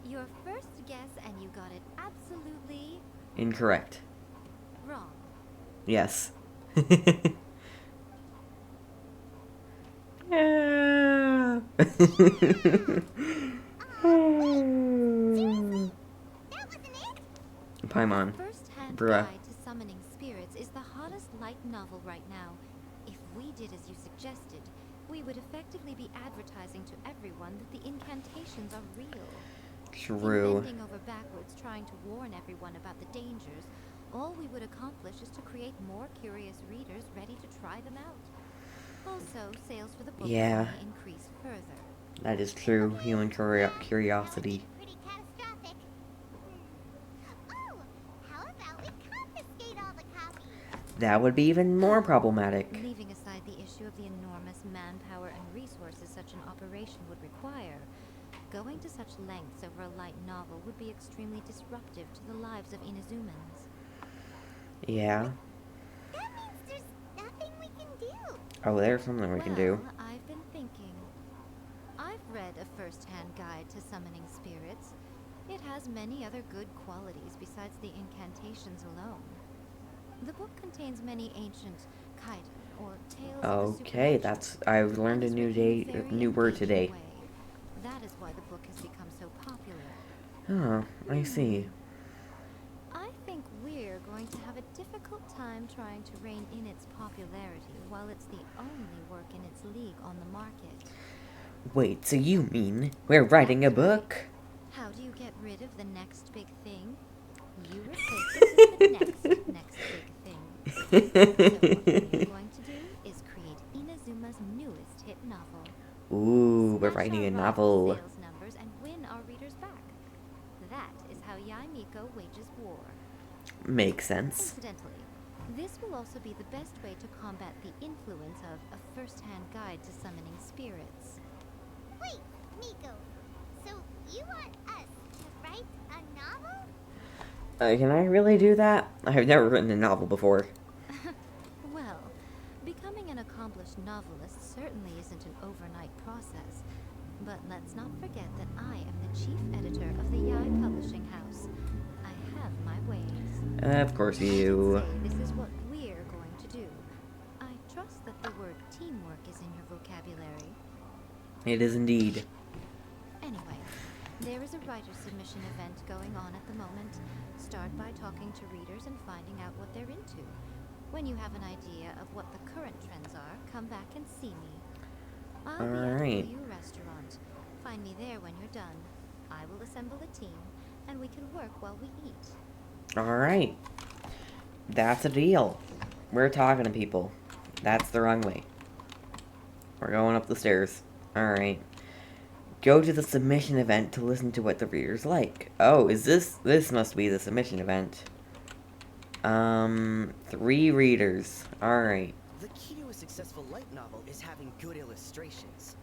Speaker 5: Your first guess and you got it absolutely
Speaker 1: Incorrect.
Speaker 5: wrong.
Speaker 1: Yes. Yeah.
Speaker 3: Seriously? That wasn't it?
Speaker 1: Paimon.
Speaker 5: First-Hand
Speaker 1: Bruh.
Speaker 5: Guide to Summoning Spirits is the hottest light novel right now. If we did as you suggested, we would effectively be advertising to everyone that the incantations are real.
Speaker 1: True.
Speaker 5: In bending over backwards trying to warn everyone about the dangers, all we would accomplish is to create more curious readers ready to try them out. Also, sales for the book
Speaker 1: Yeah.
Speaker 5: will only increase further.
Speaker 1: That is true. Human curiosity.
Speaker 3: Pretty catastrophic. Oh, how about we confiscate all the copies?
Speaker 1: That would be even more problematic.
Speaker 5: Leaving aside the issue of the enormous manpower and resources such an operation would require, going to such lengths over a light novel would be extremely disruptive to the lives of Inazumans.
Speaker 1: Yeah.
Speaker 3: That means there's nothing we can do.
Speaker 1: Oh, there's something we can do.
Speaker 5: Well, I've been thinking. I've read A First-Hand Guide to Summoning Spirits. It has many other good qualities besides the incantations alone. The book contains many ancient kaiden, or tales of the
Speaker 1: Okay,
Speaker 5: supernatural,
Speaker 1: that's... I've learned a
Speaker 5: and is
Speaker 1: new
Speaker 5: written in
Speaker 1: day,
Speaker 5: a very
Speaker 1: new word
Speaker 5: engaging
Speaker 1: today.
Speaker 5: way. That is why the book has become so popular.
Speaker 1: Oh, I see.
Speaker 5: I think we're going to have a difficult time trying to rein in its popularity while it's the only work in its league on the market.
Speaker 1: Wait, so you mean we're writing a book?
Speaker 5: How do you get rid of the next big thing? You replace it with the next big thing. So what we're going to do is create Inazuma's newest hit novel.
Speaker 1: Ooh, we're
Speaker 5: Smash
Speaker 1: writing
Speaker 5: our
Speaker 1: a
Speaker 5: rival
Speaker 1: novel.
Speaker 5: sales numbers and win our readers back. That is how Miko wages war.
Speaker 1: Makes sense.
Speaker 5: Incidentally, this will also be the best way to combat the influence of a first-hand guide to summoning spirits.
Speaker 3: Wait, Miko. So you want us to write a novel?
Speaker 1: Can I really do that? I've never written a novel before.
Speaker 5: Well, becoming an accomplished novelist certainly isn't an overnight process. But let's not forget that I am the chief editor of the Yai Publishing House. I have my ways.
Speaker 1: Of course
Speaker 5: I
Speaker 1: you.
Speaker 5: can say this is what we're going to do. I trust that the word teamwork is in your vocabulary.
Speaker 1: It is indeed.
Speaker 5: Anyway, there is a writer submission event going on at the moment. Start by talking to readers and finding out what they're into. When you have an idea of what the current trends are, come back and see me. I'll be at
Speaker 1: Alright.
Speaker 5: the View restaurant. Find me there when you're done. I will assemble a team, and we can work while we eat.
Speaker 1: Alright. That's a deal. We're talking to people. That's the wrong way. We're going up the stairs. Alright. Go to the submission event to listen to what the readers like. Oh, is this must be the submission event. 3 readers. Alright.
Speaker 2: The key to a successful light novel is having good illustrations.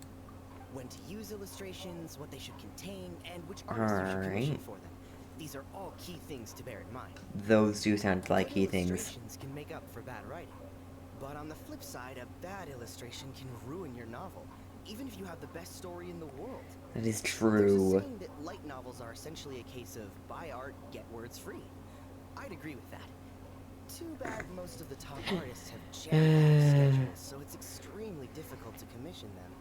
Speaker 2: When to use illustrations, what they should contain, and which artists you should commission
Speaker 1: Alright.
Speaker 2: for them. These are all key things to bear in mind.
Speaker 1: Those do sound like
Speaker 2: Good
Speaker 1: key things.
Speaker 2: illustrations can make up for bad writing. But on the flip side, a bad illustration can ruin your novel, even if you have the best story in the world.
Speaker 1: That is
Speaker 2: There's a
Speaker 1: true.
Speaker 2: saying that light novels are essentially a case of buy art, get words free. I'd agree with that. Too bad most of the top artists have jam-packed schedules, so it's extremely difficult to commission them.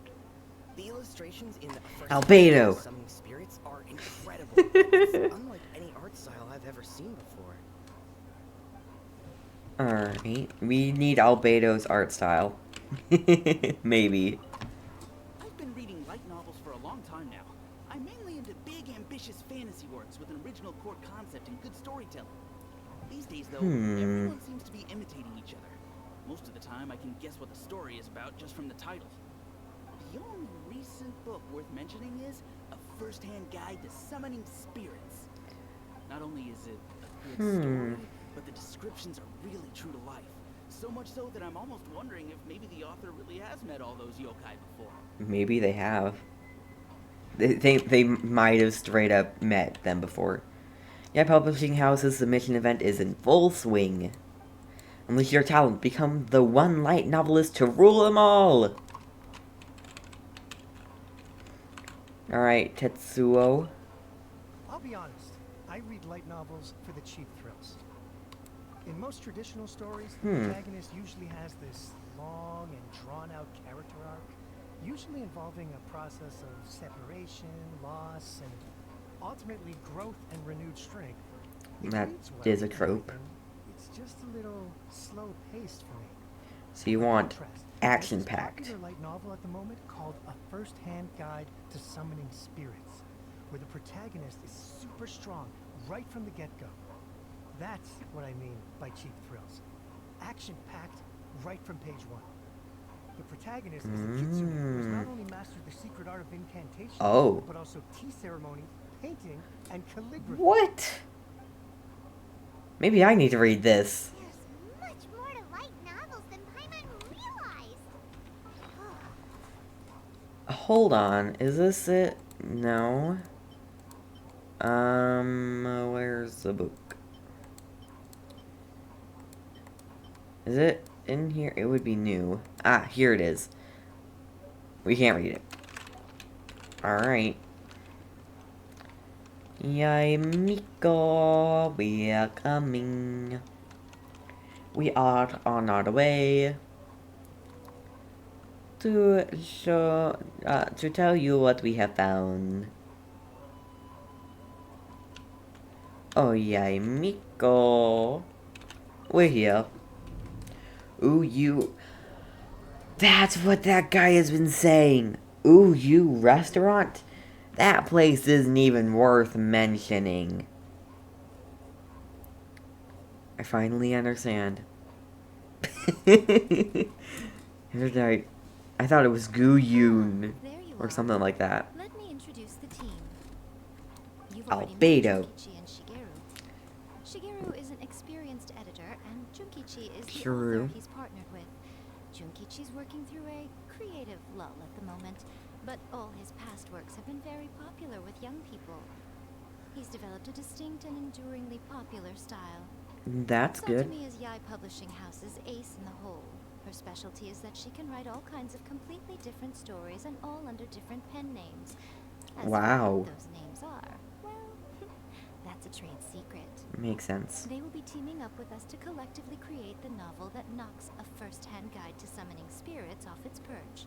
Speaker 2: The illustrations in First
Speaker 1: Albedo.
Speaker 2: Summoning Spirits are incredible. It's unlike any art style I've ever seen before.
Speaker 1: Alright. We need Albedo's art style. Maybe.
Speaker 8: I've been reading light novels for a long time now. I'm mainly into big, ambitious fantasy works with an original core concept and good storytelling. These days, though, everyone seems to be imitating each other. Most of the time, I can guess what the story is about just from the title. The only recent book worth mentioning is A First-Hand Guide to Summoning Spirits. Not only is it a good story, but the descriptions are really true to life. So much so that I'm almost wondering if maybe the author really has met all those yokai before.
Speaker 1: Maybe they have. They might have straight up met them before. Yeah, Publishing House's submission event is in full swing. Unleash your talent. Become the one light novelist to rule them all. Alright, Tetsuo.
Speaker 7: I'll be honest, I read light novels for the cheap thrills. In most traditional stories, the protagonist usually has this long and drawn-out character arc, usually involving a process of separation, loss, and ultimately growth and renewed strength. It
Speaker 1: That
Speaker 7: reads well,
Speaker 1: is a trope.
Speaker 7: and it's just a little slow-paced for me.
Speaker 1: So you
Speaker 7: By
Speaker 1: want
Speaker 7: contrast,
Speaker 1: action-packed.
Speaker 7: there's this popular light novel at the moment called A First-Hand Guide to Summoning Spirits, where the protagonist is super strong right from the get-go. That's what I mean by cheap thrills. Action-packed right from page 1. The protagonist is a kitsune who has not only mastered the secret art of incantation,
Speaker 1: Oh.
Speaker 7: but also tea ceremony, painting, and calligraphy.
Speaker 1: What? Maybe I need to read this.
Speaker 3: There's much more to light novels than Paimon realized.
Speaker 1: Hold on. Is this it? No. Where's the book? Is it in here? It would be new. Ah, here it is. We can't read it. Alright. Yay, Miko, we are coming. We are on our way to show, to tell you what we have found. Oh, yay, Miko. We're here. Ooh, you. That's what that guy has been saying. Ooh, you restaurant? That place isn't even worth mentioning. I finally understand. Here's I thought it was Guyun
Speaker 5: There you
Speaker 1: or
Speaker 5: are.
Speaker 1: something like that.
Speaker 5: Let me introduce the team. You've already met
Speaker 1: Albedo.
Speaker 5: Junkichi and Shigeru. Shigeru is an experienced editor, and Junkichi is the
Speaker 1: True.
Speaker 5: author he's partnered with. Junkichi's working through a creative lull at the moment, but all his past works have been very popular with young people. He's developed a distinct and enduringly popular style.
Speaker 1: That's good.
Speaker 5: Satumi is Yai Publishing House's ace in the hole. Her specialty is that she can write all kinds of completely different stories and all under different pen names. As
Speaker 1: Wow.
Speaker 5: for what those names are, well, that's a trade secret.
Speaker 1: Makes sense.
Speaker 5: They will be teaming up with us to collectively create the novel that knocks a first-hand guide to summoning spirits off its perch.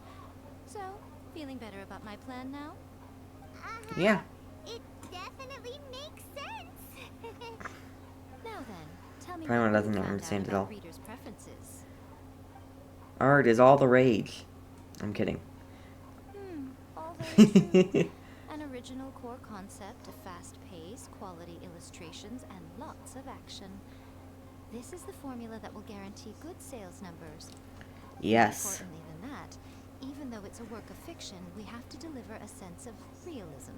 Speaker 5: So, feeling better about my plan now?
Speaker 1: Yeah.
Speaker 3: It definitely makes sense.
Speaker 5: Now then, tell me
Speaker 1: Paimon
Speaker 5: what
Speaker 1: doesn't
Speaker 5: you found
Speaker 1: understand
Speaker 5: out
Speaker 1: at
Speaker 5: about
Speaker 1: all.
Speaker 5: readers' preferences.
Speaker 1: Art is all the rage. I'm kidding.
Speaker 5: All very true. An original core concept, a fast pace, quality illustrations, and lots of action. This is the formula that will guarantee good sales numbers.
Speaker 1: Yes.
Speaker 5: More importantly than that, even though it's a work of fiction, we have to deliver a sense of realism.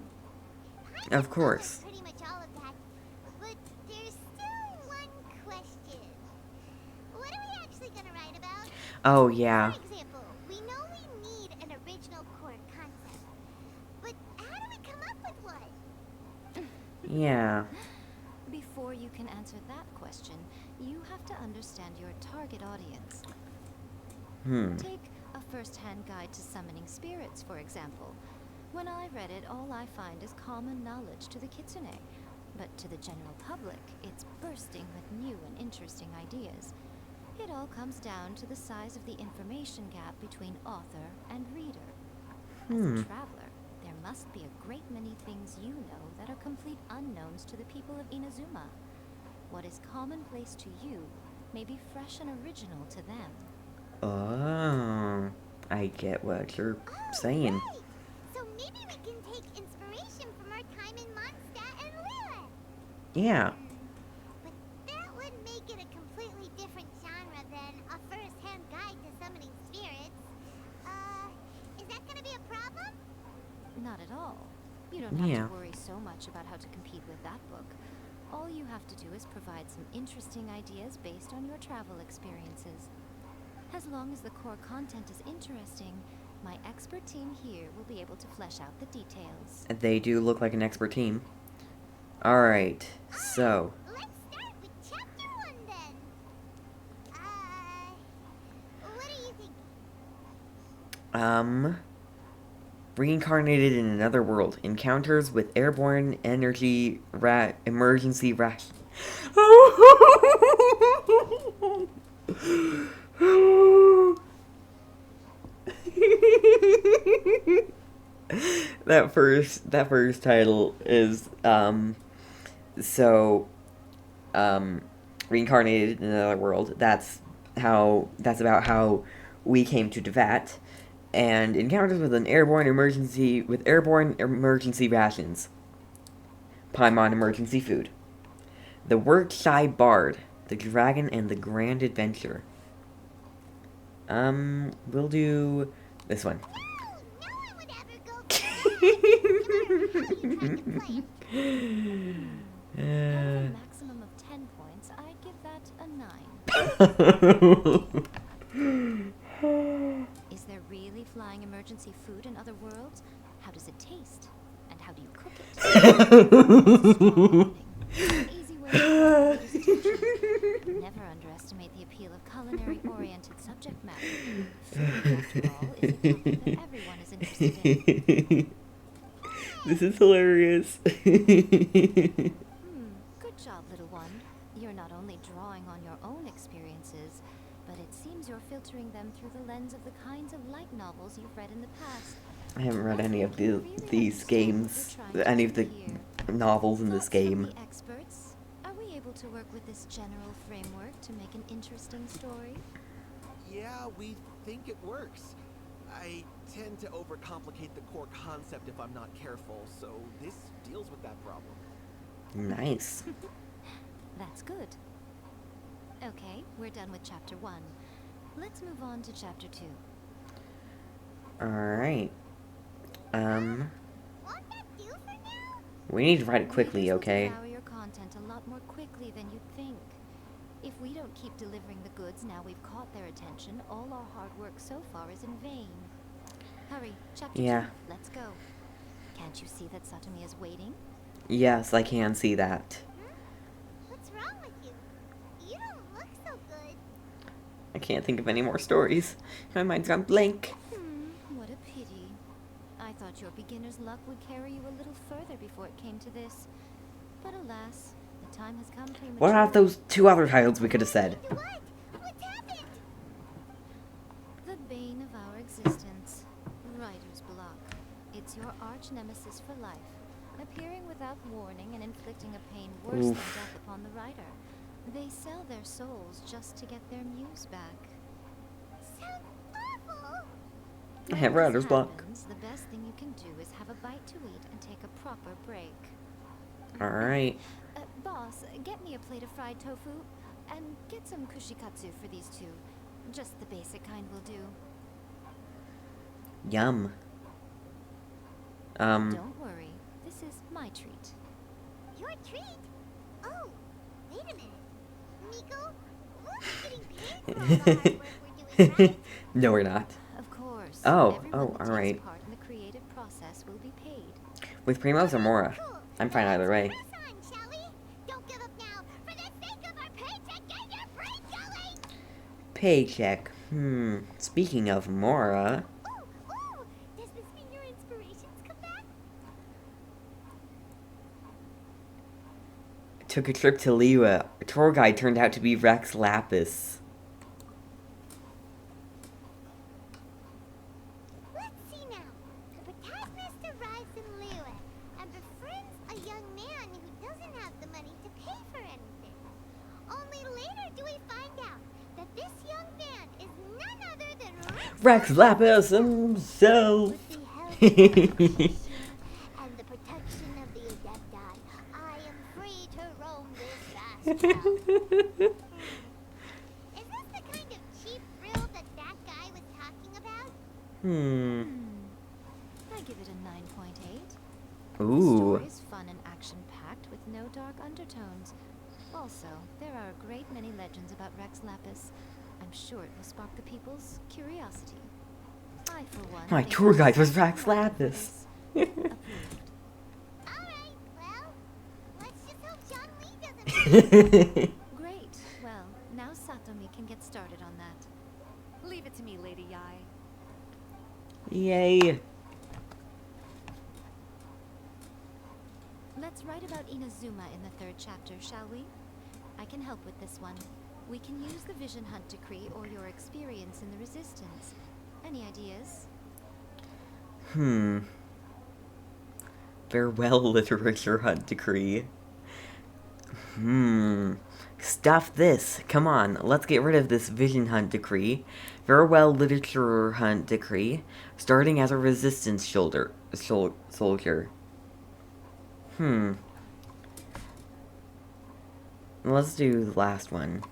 Speaker 1: Of course.
Speaker 3: Pretty much all of that. But there's still one question. What are we actually gonna write about?
Speaker 1: Oh, yeah.
Speaker 3: For example, we know we need an original core concept. But how do we come up with one?
Speaker 1: Yeah.
Speaker 5: Before you can answer that question, you have to understand your target audience. Take a first-hand guide to summoning spirits, for example. When I read it, all I find is common knowledge to the kitsune. But to the general public, it's bursting with new and interesting ideas. It all comes down to the size of the information gap between author and reader. As a traveler, there must be a great many things you know that are complete unknowns to the people of Inazuma. What is commonplace to you may be fresh and original to them.
Speaker 1: Oh, I get what you're saying.
Speaker 3: Right. So maybe we can take inspiration from our time in Mondstadt and Lille.
Speaker 1: Yeah.
Speaker 3: But that would make it a completely different genre than a first-hand guide to summoning spirits. Is that gonna be a problem?
Speaker 5: Not at all. You don't have
Speaker 1: Yeah.
Speaker 5: to worry so much about how to compete with that book. All you have to do is provide some interesting ideas based on your travel experiences. As long as the core content is interesting, my expert team here will be able to flesh out the details.
Speaker 1: They do look like an expert team. Alright, so.
Speaker 3: Let's start with chapter 1 then. What do you think?
Speaker 1: Reincarnated in another world. Encounters with airborne energy emergency that first title is reincarnated in another world. That's about how we came to Devat, and encounters with airborne emergency rations. Paimon emergency food. The Work-Shy Bard, the Dragon, and the Grand Adventure. We'll do this one.
Speaker 3: No one would ever go for that, no matter how you tried to play it.
Speaker 5: Out of a maximum of 10 points, I'd give that a 9. Is there really flying emergency food in other worlds? How does it taste? And how do you cook it? An easy way to get readers' attention. Never underestimate the appeal of culinary-oriented subject matter. Food, after all, is a topic that everyone is interested in.
Speaker 1: This is hilarious.
Speaker 5: Good job, little one. You're not only drawing on your own experiences, but it seems you're filtering them through the lens of the kinds of light novels you've read in the past.
Speaker 1: I haven't read any of these games, any of the novels in this
Speaker 5: Thoughts from
Speaker 1: game.
Speaker 5: the experts? Are we able to work with this general framework to make an interesting story?
Speaker 6: Yeah, we think it works.
Speaker 2: I tend to overcomplicate the core concept if I'm not careful, so this deals with that problem.
Speaker 1: Nice.
Speaker 5: That's good. Okay, we're done with chapter 1. Let's move on to chapter 2.
Speaker 1: Alright.
Speaker 3: Won't that do for now?
Speaker 1: We need to write it quickly,
Speaker 5: Readers will
Speaker 1: okay?
Speaker 5: devour your content a lot more quickly than you'd think. If we don't keep delivering the goods now we've caught their attention, all our hard work so far is in vain. Hurry, chapter 2, let's go. Can't you see that Satomi is waiting?
Speaker 1: Yes, I can see that.
Speaker 3: What's wrong with you? You don't look so good.
Speaker 1: I can't think of any more stories. My mind's gone blank.
Speaker 5: What a pity. I thought your beginner's luck would carry you a little further before it came to this. But alas, the time has come prematurely.
Speaker 1: What about those 2 other titles we could have said?
Speaker 3: What? What's happened?
Speaker 5: The bane of our existence. Writer's block. It's your arch nemesis for life. Appearing without warning and inflicting a pain worse than death upon the writer. They sell their souls just to get their muse back.
Speaker 3: Sounds awful.
Speaker 1: I have writer's block.
Speaker 5: Happens, the best thing you can do is have a bite to eat and take a proper break.
Speaker 1: Alright.
Speaker 5: Boss, get me a plate of fried tofu and get some kushikatsu for these 2. Just the basic kind will do.
Speaker 1: Yum.
Speaker 5: Don't worry. This is my treat.
Speaker 3: Your treat? Oh, wait a minute. Miko, we'll be getting paid for all the hard work we're doing, right?
Speaker 1: No, we're not.
Speaker 5: Of course.
Speaker 1: Oh,
Speaker 5: Everyone
Speaker 1: oh,
Speaker 5: that
Speaker 1: alright.
Speaker 5: takes part in the creative process will be paid.
Speaker 1: With Primos or Mora?
Speaker 3: Cool.
Speaker 1: I'm fine either way.
Speaker 3: Press on, shall we? Don't give up now. For the sake of our paycheck, get your brain going!
Speaker 1: Paycheck. Speaking of Mora...
Speaker 3: Ooh, does this mean your inspirations come back?
Speaker 1: Took a trip to Liwa. Tour guide turned out to be Rex Lapis.
Speaker 3: Let's see now. The protagonist arrives in Liyue and befriends a young man who doesn't have the money to pay for anything. Only later do we find out that this young man is none other than
Speaker 1: Rex Lapis himself!
Speaker 3: With the help of my shield and the protection of the Adepti, I am free to roam this vast realm. Is this the kind of cheap thrill that guy was talking about?
Speaker 5: I give it a 9.8. The
Speaker 1: Ooh.
Speaker 5: story is fun and action-packed with no dark undertones. Also, there are a great many legends about Rex Lapis. I'm sure it will spark the people's curiosity. I, for one,
Speaker 1: My
Speaker 5: think
Speaker 1: tour
Speaker 5: it's
Speaker 1: guide was
Speaker 5: a
Speaker 1: Rex
Speaker 5: wonderful
Speaker 1: Lapis.
Speaker 5: place. Approved.
Speaker 3: Alright, well, let's just hope John Lee doesn't.
Speaker 5: Great. Well, now Satomi can get started on that. Leave it to me, Lady Yai.
Speaker 1: Yay.
Speaker 5: Let's write about Inazuma in the 3rd chapter, shall we? I can help with this one. We can use the Vision Hunt Decree or your experience in the Resistance. Any ideas?
Speaker 1: Farewell, Literature Hunt Decree. Stuff this. Come on, let's get rid of this Vision Hunt Decree. Farewell, Literature Hunt Decree. Starting as a resistance soldier. Let's do the last one.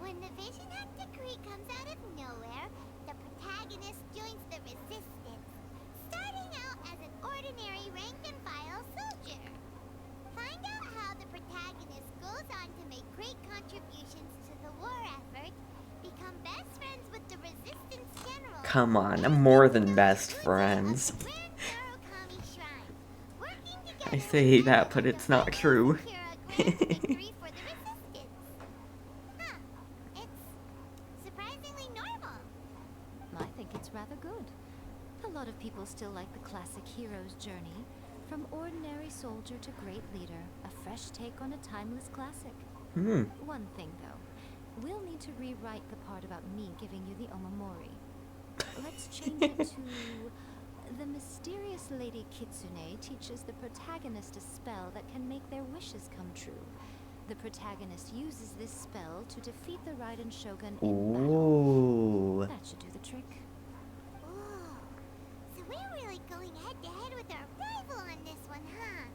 Speaker 3: When the Vision Hunt Decree comes out of nowhere, the protagonist joins the Resistance, starting out as an ordinary rank-and-file soldier. Find out how the protagonist goes on to make great contributions to the war effort, become best friends with the Resistance general.
Speaker 1: Come on, I'm more than best friends. I say that, but it's not true.
Speaker 3: It's surprisingly normal.
Speaker 5: I think it's rather good. A lot of people still like the classic hero's journey. From ordinary soldier to great leader, a fresh take on a timeless classic. One thing, though. We'll need to rewrite the part about me giving you the Omamori. Let's change it to... The mysterious Lady Kitsune teaches the protagonist a spell that can make their wishes come true. The protagonist uses this spell to defeat the Raiden Shogun in battle.
Speaker 1: Ooh.
Speaker 5: That should do the trick.
Speaker 3: Whoa. So we're really going head to head with our rival on this one, huh?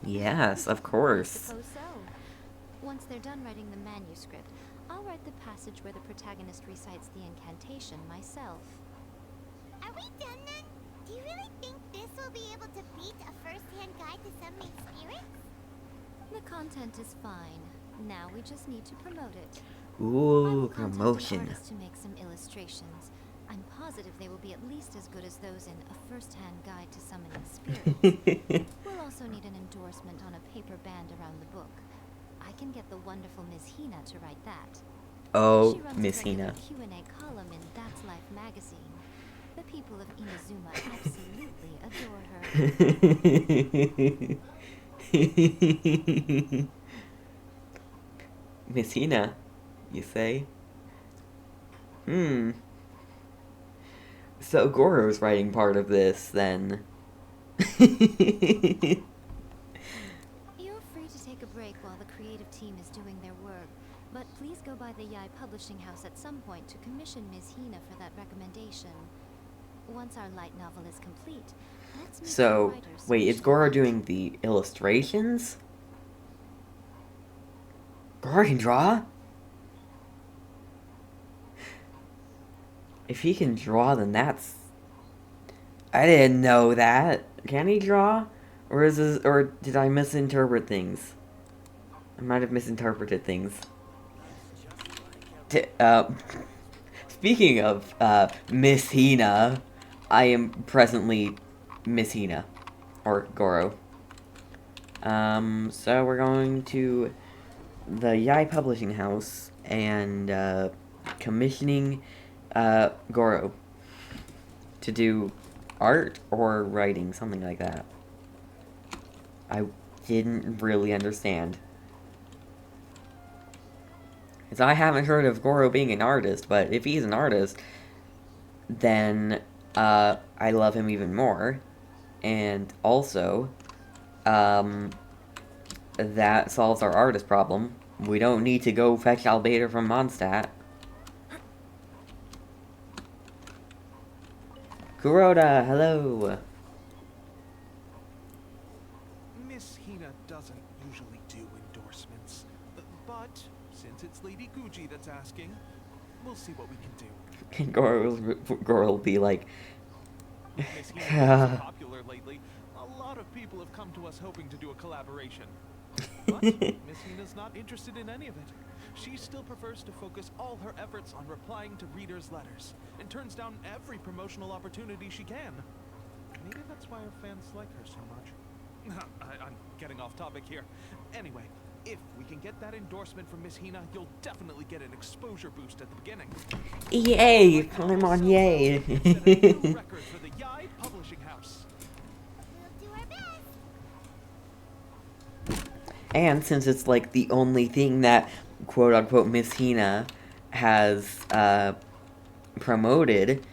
Speaker 1: Yes, of
Speaker 5: I
Speaker 1: course.
Speaker 5: suppose so. Once they're done writing the manuscript, I'll write the passage where the protagonist recites the incantation myself.
Speaker 3: Are we done then? Do you really think this will be able to beat a first-hand guide to summoning spirits?
Speaker 5: The content is fine. Now we just need to promote it.
Speaker 1: Ooh,
Speaker 5: I've contacted
Speaker 1: promotion.
Speaker 5: artists to make some illustrations. I'm positive they will be at least as good as those in A First-Hand Guide to Summoning Spirits. We'll also need an endorsement on a paper band around the book. I can get the wonderful Ms. Hina to write that.
Speaker 1: Oh,
Speaker 5: She runs
Speaker 1: Miss
Speaker 5: a regular
Speaker 1: Hina.
Speaker 5: Q&A column in That's Life magazine. The people of Inazuma absolutely adore her.
Speaker 1: Miss Hina, you say? So Goro's writing part of this, then.
Speaker 5: You're free to take a break while the creative team is doing their work, but please go by the Yai Publishing House at some point to commission Ms. Hina for that recommendation. Once our light novel is complete, let's meet the
Speaker 1: So,
Speaker 5: writers
Speaker 1: wait, is
Speaker 5: special
Speaker 1: Goro
Speaker 5: event.
Speaker 1: doing the illustrations? Goro can draw? If he can draw, then that's... I didn't know that. Can he draw? Or is this... Or did I misinterpret things? I might have misinterpreted things. Speaking of, Miss Hina, I am presently Miss Hina. Or Goro. So we're going to the Yai Publishing House and, commissioning, Goro to do art or writing, something like that. I didn't really understand. Because I haven't heard of Goro being an artist, but if he's an artist, then, I love him even more. And also, that solves our artist problem. We don't need to go fetch Albeda from Mondstadt. Kuroda, hello!
Speaker 6: Miss Hina doesn't usually do endorsements, but since it's Lady Guji that's asking, we'll see what we can do.
Speaker 1: And Goro will be like...
Speaker 6: Miss Hina is so popular lately. A lot of people have come to us hoping to do a collaboration. But Miss Hina's not interested in any of it. She still prefers to focus all her efforts on replying to readers' letters, and turns down every promotional opportunity she can. Maybe that's why her fans like her so much. I'm getting off topic here. Anyway, if we can get that endorsement from Miss Hina, you'll definitely get an exposure boost at the beginning.
Speaker 1: Yay! I'm on yay!
Speaker 6: Set a new record for the Yai Publishing House.
Speaker 3: We'll do our best.
Speaker 1: And since it's like the only thing that quote-unquote Miss Hina has, promoted,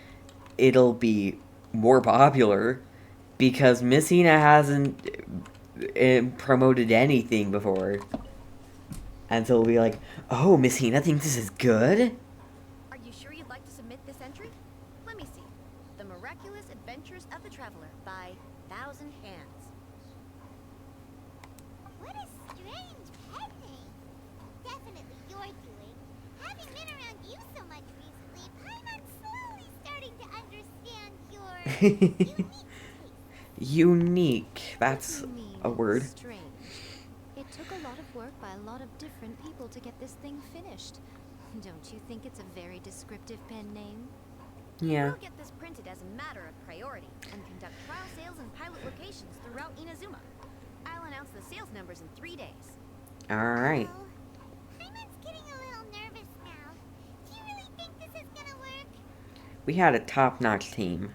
Speaker 1: it'll be more popular because Miss Hina hasn't promoted anything before. And so it'll be like, oh, Miss Hina thinks this is good?
Speaker 9: Are you sure you'd like to submit this entry? Let me see. The Miraculous Adventures of the Traveler by Thousand Hands.
Speaker 3: What a strange pen name. Definitely your doing. Having been around you so much recently, Paimon's slowly starting to understand your unique taste.
Speaker 1: Unique. That's
Speaker 5: What do you mean,
Speaker 1: a word.
Speaker 5: strange? It took a lot of work by a lot of different people to get this thing finished. Don't you think it's a very descriptive pen name?
Speaker 1: Yeah.
Speaker 9: We'll get this printed as a matter of priority and conduct trial sales in pilot locations throughout Inazuma. I'll announce the sales numbers in 3 days.
Speaker 1: Alright.
Speaker 3: Oh, Paimon's getting a little nervous now. Do you really think this is gonna work?
Speaker 1: We had a top-notch team.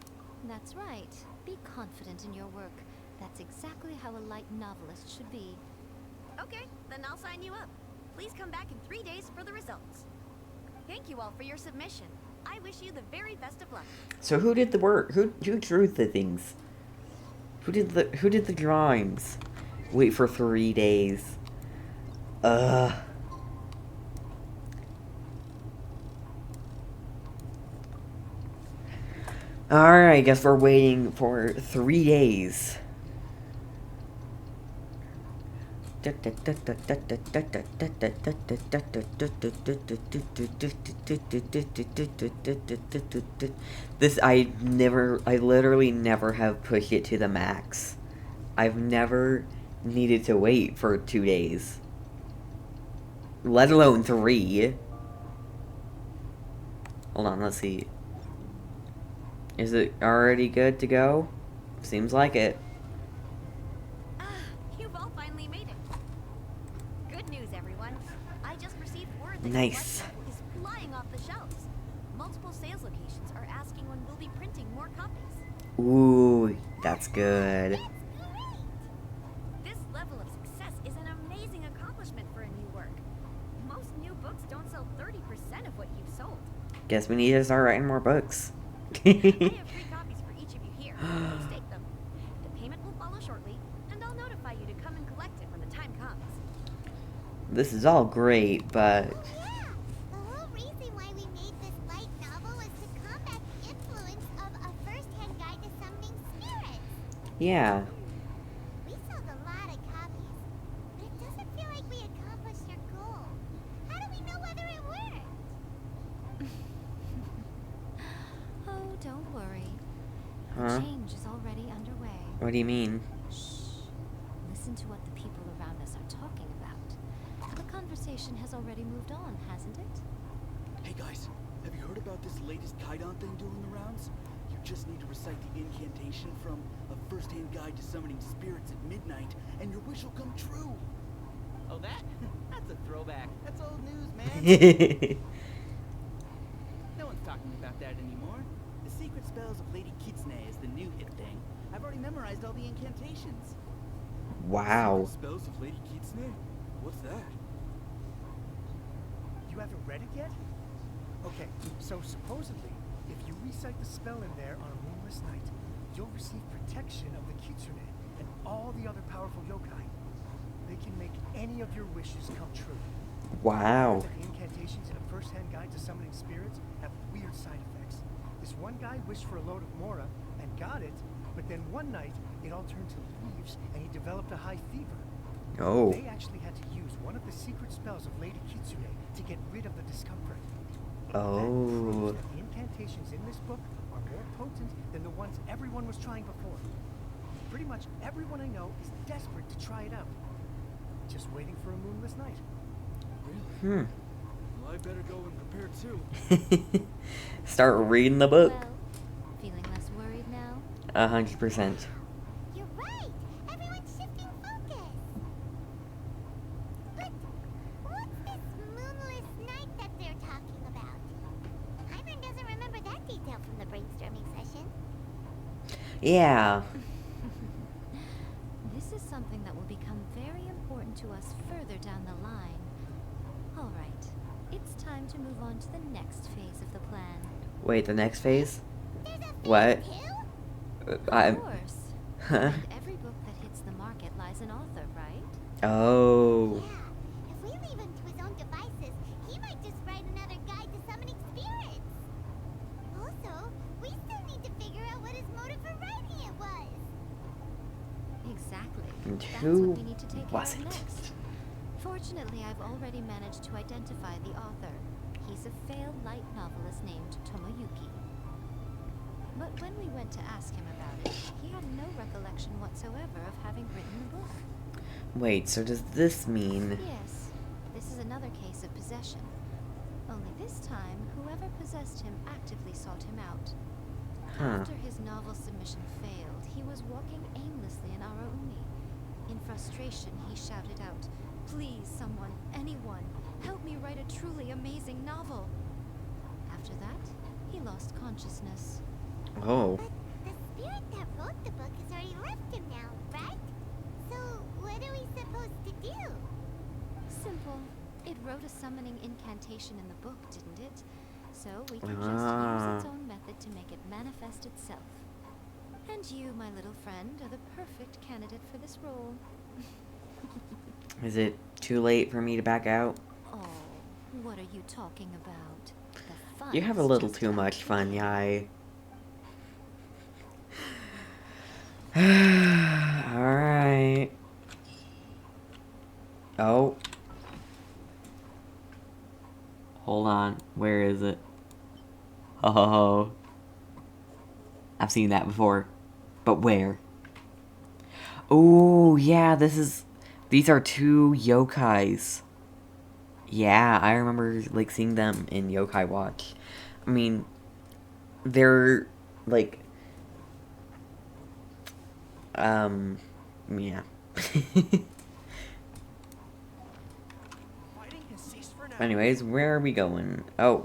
Speaker 5: That's right. Be confident in your work. That's exactly how a light novelist should be.
Speaker 9: Okay, then I'll sign you up. Please come back in 3 days for the results. Thank you all for your submission. I wish you the very best of luck.
Speaker 1: So who did the work? Who drew the things? Who did the drawings? Wait for 3 days. Ugh. Alright, I guess we're waiting for 3 days. This, I literally never have pushed it to the max. I've never needed to wait for 2 days. Let alone 3. Hold on, let's see. Is it already good to go? Seems like it.
Speaker 9: You've all finally made it. Good news, everyone. I just received word that
Speaker 1: Nice.
Speaker 9: your book is flying off the shelves. Multiple sales locations are asking when we'll be printing more copies.
Speaker 1: Ooh, that's good.
Speaker 9: That's great! This level of success is an amazing accomplishment for a new work. Most new books don't sell 30% of what you've sold.
Speaker 1: Guess we need to start writing more books.
Speaker 9: I have 3 copies for each of you here. Please take them. The payment will follow shortly, and I'll notify you to come and collect it when the time comes.
Speaker 1: This is all great, but
Speaker 3: Oh yeah! The whole reason why we made this light novel was to combat the influence of a first-hand guide to summoning spirits.
Speaker 1: yeah.
Speaker 3: We sold a lot of copies, but it doesn't feel like we accomplished our goal. How do we know whether it worked?
Speaker 5: Oh, don't worry.
Speaker 1: Huh?
Speaker 5: The change is already underway.
Speaker 1: What do you mean?
Speaker 5: Shh. Listen to what the people around us are talking about. The conversation has already moved on, hasn't it?
Speaker 8: Hey guys, have you heard about this latest Kaidan thing doing the rounds? You just need to recite the incantation from A First-Hand Guide to Summoning Spirits at midnight, and your wish will come true.
Speaker 2: Oh, that's a throwback. That's old news, man. No one's talking about that anymore. The secret spells of Lady Kitsune is the new hit thing. I've already memorized all the incantations.
Speaker 1: Wow.
Speaker 8: Secret spells of Lady Kitsune? What's that?
Speaker 7: You haven't read it yet? Okay, so supposedly, if you recite the spell in there on a moonless night, you'll receive protection of the Kitsune and all the other powerful yokai. They can make any of your wishes come true.
Speaker 1: Wow.
Speaker 7: The incantations in A First-Hand Guide to Summoning Spirits have weird side effects. This one guy wished for a load of mora and got it, but then one night it all turned to leaves and he developed a high fever.
Speaker 1: Oh.
Speaker 7: They actually had to use one of the secret spells of Lady Kitsune to get rid of the discomfort. That
Speaker 1: Oh.
Speaker 7: proves that the incantations in this book are more potent than the ones everyone was trying before. Pretty much everyone I know is desperate to try it out. Just waiting for a moonless night.
Speaker 8: Really?
Speaker 1: Hmm.
Speaker 8: Well, I better go and prepare too.
Speaker 1: Start reading the book.
Speaker 5: Well, feeling less worried now?
Speaker 1: 100%.
Speaker 3: You're right! Everyone's shifting focus! But what's this moonless night that they're talking about? Hyman doesn't remember that detail from the brainstorming session.
Speaker 1: Yeah.
Speaker 5: This is something that will become very important to us further down the line. All right, it's time to move on to the next phase of the plan.
Speaker 1: Wait, the next phase?
Speaker 3: There's a phase
Speaker 1: What?
Speaker 3: 2?
Speaker 1: I'm.
Speaker 5: Of course.
Speaker 1: Huh?
Speaker 5: In every book that hits the market lies an author, right?
Speaker 1: Oh.
Speaker 3: Yeah, if we leave him to his own devices, he might just write another guide to summoning spirits. Also, we still need to figure out what his motive for writing it was.
Speaker 5: Exactly.
Speaker 1: And
Speaker 5: That's
Speaker 1: who
Speaker 5: what we need to take care
Speaker 1: was
Speaker 5: of
Speaker 1: it?
Speaker 5: next. Fortunately, I've already managed to identify the author. He's a failed light novelist named Tomoyuki. But when we went to ask him about it, he had no recollection whatsoever of having written the book.
Speaker 1: Wait, so does this mean.
Speaker 5: Yes, this is another case of possession. Only this time, whoever possessed him actively sought him out.
Speaker 1: Huh.
Speaker 5: After his novel submission failed, he was walking aimlessly in Araumi. In frustration, he shouted out, "Please, someone, anyone, help me write a truly amazing novel." After that, he lost consciousness.
Speaker 1: Oh.
Speaker 3: But the spirit that wrote the book has already left him now, right? So what are we supposed to do?
Speaker 5: Simple. It wrote a summoning incantation in the book, didn't it? So we can just
Speaker 1: Ah.
Speaker 5: use its own method to make it manifest itself. And you, my little friend, are the perfect candidate for this role.
Speaker 1: Is it too late for me to back out?
Speaker 5: Oh, what are you talking about? The fun
Speaker 1: You have a
Speaker 5: is
Speaker 1: little
Speaker 5: just
Speaker 1: too
Speaker 5: out
Speaker 1: much fun,
Speaker 5: here.
Speaker 1: Yai. Alright. Oh. Hold on. Where is it? Oh. I've seen that before. But where? Oh, yeah, these are two yokais. Yeah, I remember, like, seeing them in Yokai Watch. I mean, they're, like, yeah.
Speaker 2: Fighting has ceased for now.
Speaker 1: Anyways, where are we going? Oh,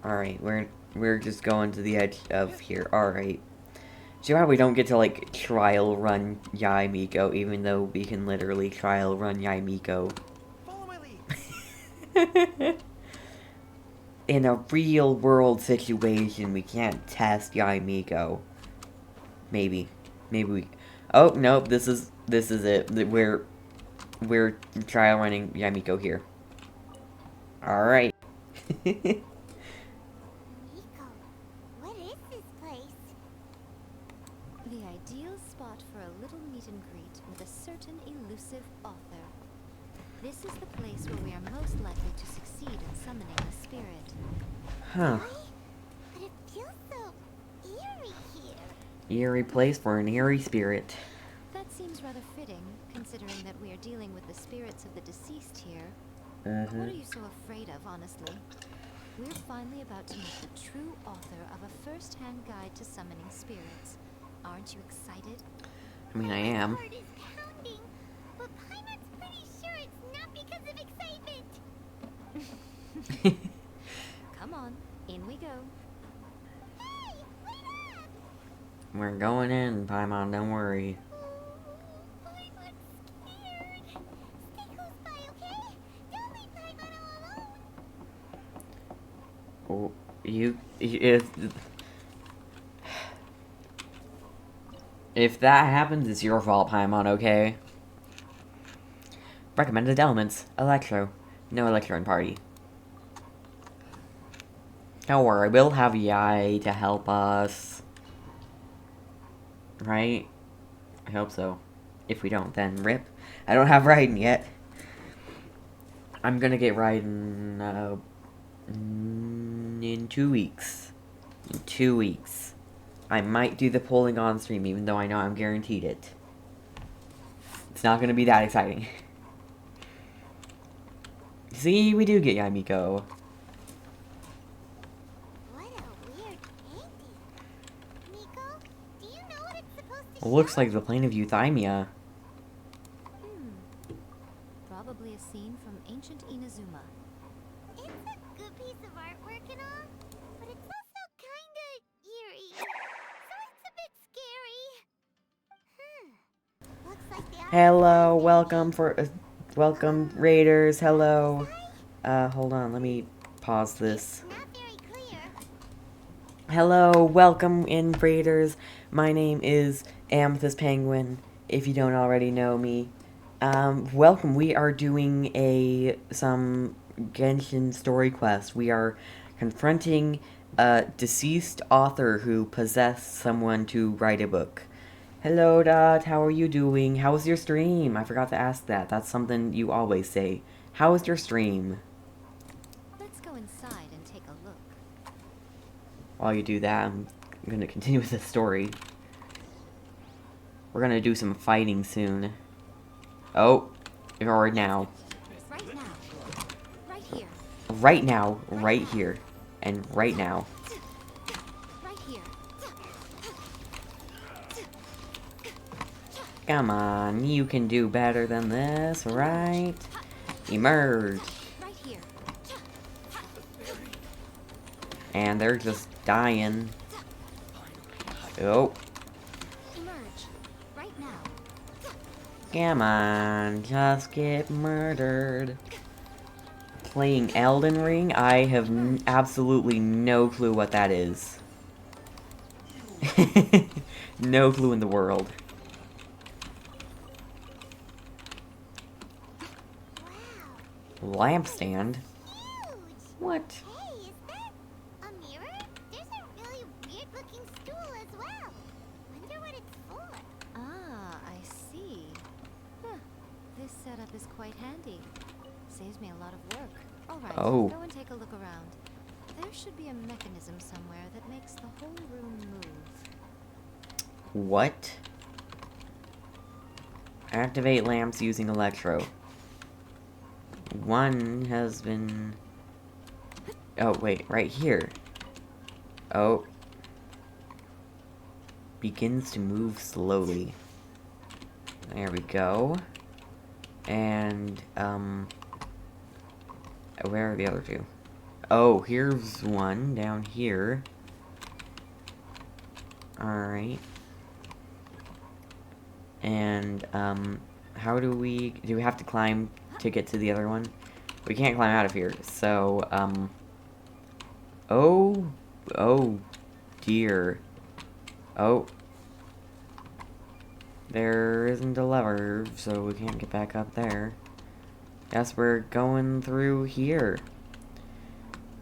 Speaker 1: alright, we're just going to the edge of here. Alright. So how we don't get to, like, trial run Yai Miko, even though we can literally trial run Yai Miko.
Speaker 2: Follow my lead.
Speaker 1: In a real world situation, we can't test Yai Miko. Maybe we. Oh nope, this is it. We're trial running Yai Miko here. All right.
Speaker 3: Miko, what is this place?
Speaker 5: The ideal spot for a little meet and greet with a certain elusive author. This is the place where we are most likely to succeed in summoning the spirit.
Speaker 1: Huh.
Speaker 3: But it feels so eerie here.
Speaker 1: Eerie place for an eerie spirit.
Speaker 5: That seems rather fitting, considering that we are dealing with the spirits of the deceased here. What are you so afraid of, honestly? We're finally about to meet the true author of a first-hand guide to summoning spirits. Aren't you excited?
Speaker 1: I mean, I am.
Speaker 3: My heart is pounding, but Paimon's pretty sure it's not because of excitement.
Speaker 5: Come on, in we go.
Speaker 3: Hey, wait up!
Speaker 1: We're going in, Paimon, don't worry.
Speaker 3: Paimon's scared. Stay close by, okay? Don't leave Paimon all alone.
Speaker 1: Oh, if that happens, it's your fault, Paimon, okay? Recommended elements. Electro. No Electro in party. Don't worry, we'll have Yai to help us. Right? I hope so. If we don't, then rip. I don't have Raiden yet. I'm gonna get Raiden, in 2 weeks. In 2 weeks. I might do the polling on stream, even though I know I'm guaranteed it. It's not gonna be that exciting. See, we do get Yai Miko.
Speaker 3: What a weird painting. Miko, do you know what it's supposed to
Speaker 1: It looks
Speaker 3: show?
Speaker 1: like the plane of Euthymia.
Speaker 5: Probably a scene from ancient Inazuma.
Speaker 3: It's a good piece of artwork and all, but it's also kinda eerie. So it's a bit scary. Looks like the
Speaker 1: Hello, welcome raiders, hello. Hold on, let me pause this.
Speaker 3: not very clear.
Speaker 1: Hello, welcome in raiders. My name is Amethyst Penguin, if you don't already know me. Welcome, we are doing some Genshin story quest. We are confronting a deceased author who possessed someone to write a book. Hello, Dot. How are you doing? How was your stream? I forgot to ask that. That's something you always say. How was your stream?
Speaker 5: Let's go inside and take a look.
Speaker 1: While you do that, I'm gonna continue with the story. We're gonna do some fighting soon. Oh, or now.
Speaker 5: Right now. Right here.
Speaker 1: Right now, right here, and right now.
Speaker 5: Right here.
Speaker 1: Come on, you can do better than this, right? Emerge.
Speaker 5: Right here.
Speaker 1: And they're just dying. Oh,
Speaker 5: Emerge. Right now.
Speaker 1: come on, just get murdered. Playing Elden Ring? I have absolutely no clue what that is. No clue in the world. Lampstand?
Speaker 3: Huge!
Speaker 1: What?
Speaker 3: Hey, is that a mirror? There's a really weird-looking stool as well. Wonder what it's for.
Speaker 5: Ah, I see. Huh. This setup is quite handy. Saves me a lot of work. Alright,
Speaker 1: Oh.
Speaker 5: go and take a look around. There should be a mechanism somewhere that makes the whole room move.
Speaker 1: What? Activate lamps using electro. One has been... Oh, wait, right here. Oh. Begins to move slowly. There we go. And, where are the other two? Oh, here's one down here. Alright. And, how do we have to climb to get to the other one? We can't climb out of here, so, oh dear. Oh. There isn't a lever, so we can't get back up there. Guess we're going through here.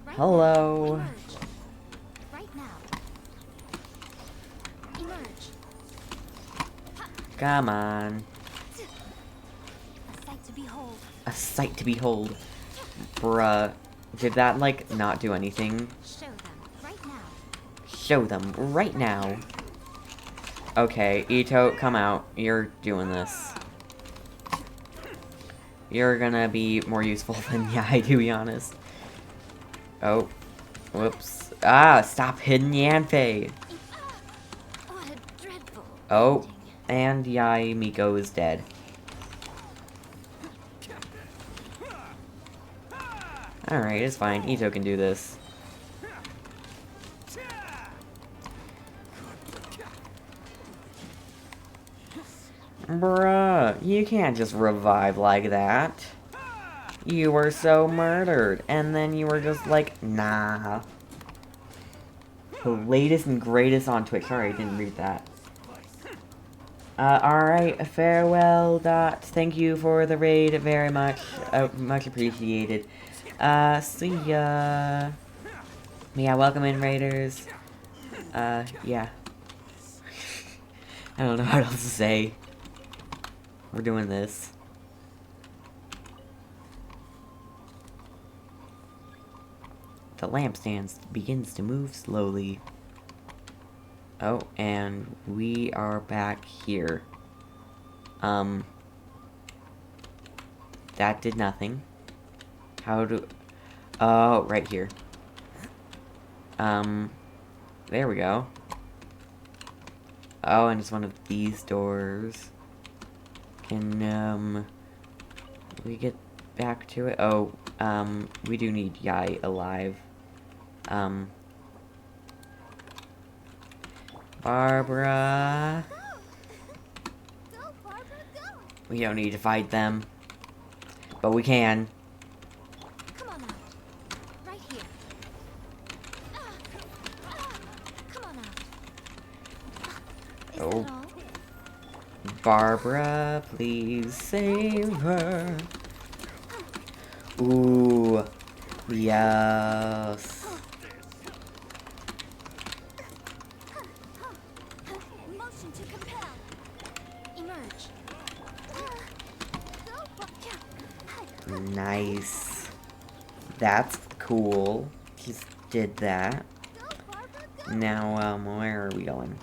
Speaker 5: Right
Speaker 1: Hello.
Speaker 5: Now, emerge. Right now. Emerge.
Speaker 1: Come on.
Speaker 5: A sight to behold.
Speaker 1: A sight to behold. Bruh. Did that, like, not do anything?
Speaker 5: Show them right now.
Speaker 1: Show them right now. Okay, Ito, come out. You're doing this. You're gonna be more useful than Yai, to be honest. Oh. Whoops. Ah, stop hitting Yanfei.
Speaker 5: What a dreadful
Speaker 1: Oh.
Speaker 5: ending.
Speaker 1: And Yai Miko is dead. Alright, it's fine. Ito can do this. Bruh, you can't just revive like that. You were so murdered, and then you were just like, nah. The latest and greatest on Twitch. Sorry, I didn't read that. Alright, farewell, Dot. Thank you for the raid very much. Much appreciated. See ya. Yeah, welcome in, Raiders. Yeah. I don't know what else to say. We're doing this. The lampstand begins to move slowly. Oh, and we are back here. That did nothing. How do... Oh, right here. There we go. Oh, and it's one of these doors. Can, we get back to it? Oh, we do need Yai alive. Barbara...
Speaker 3: Go, Barbara, go!
Speaker 1: We don't need to fight them. But we can.
Speaker 5: Come on out. Right here. Come on out. Is
Speaker 1: Oh.
Speaker 5: that all?
Speaker 1: Barbara, please save her. Ooh. Yes.
Speaker 5: Motion to compel. Emerge.
Speaker 1: Nice. That's cool. Just did that.
Speaker 3: Go, Barbara, go!
Speaker 1: Now, where are we going?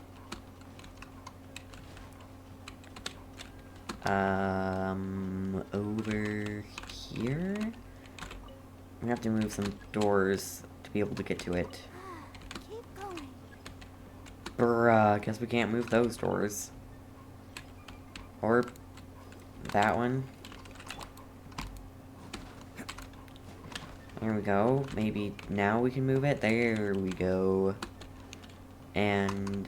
Speaker 1: Over here? We have to move some doors to be able to get to it.
Speaker 3: Keep going.
Speaker 1: Bruh, guess we can't move those doors. Or that one. There we go. Maybe now we can move it. There we go. And,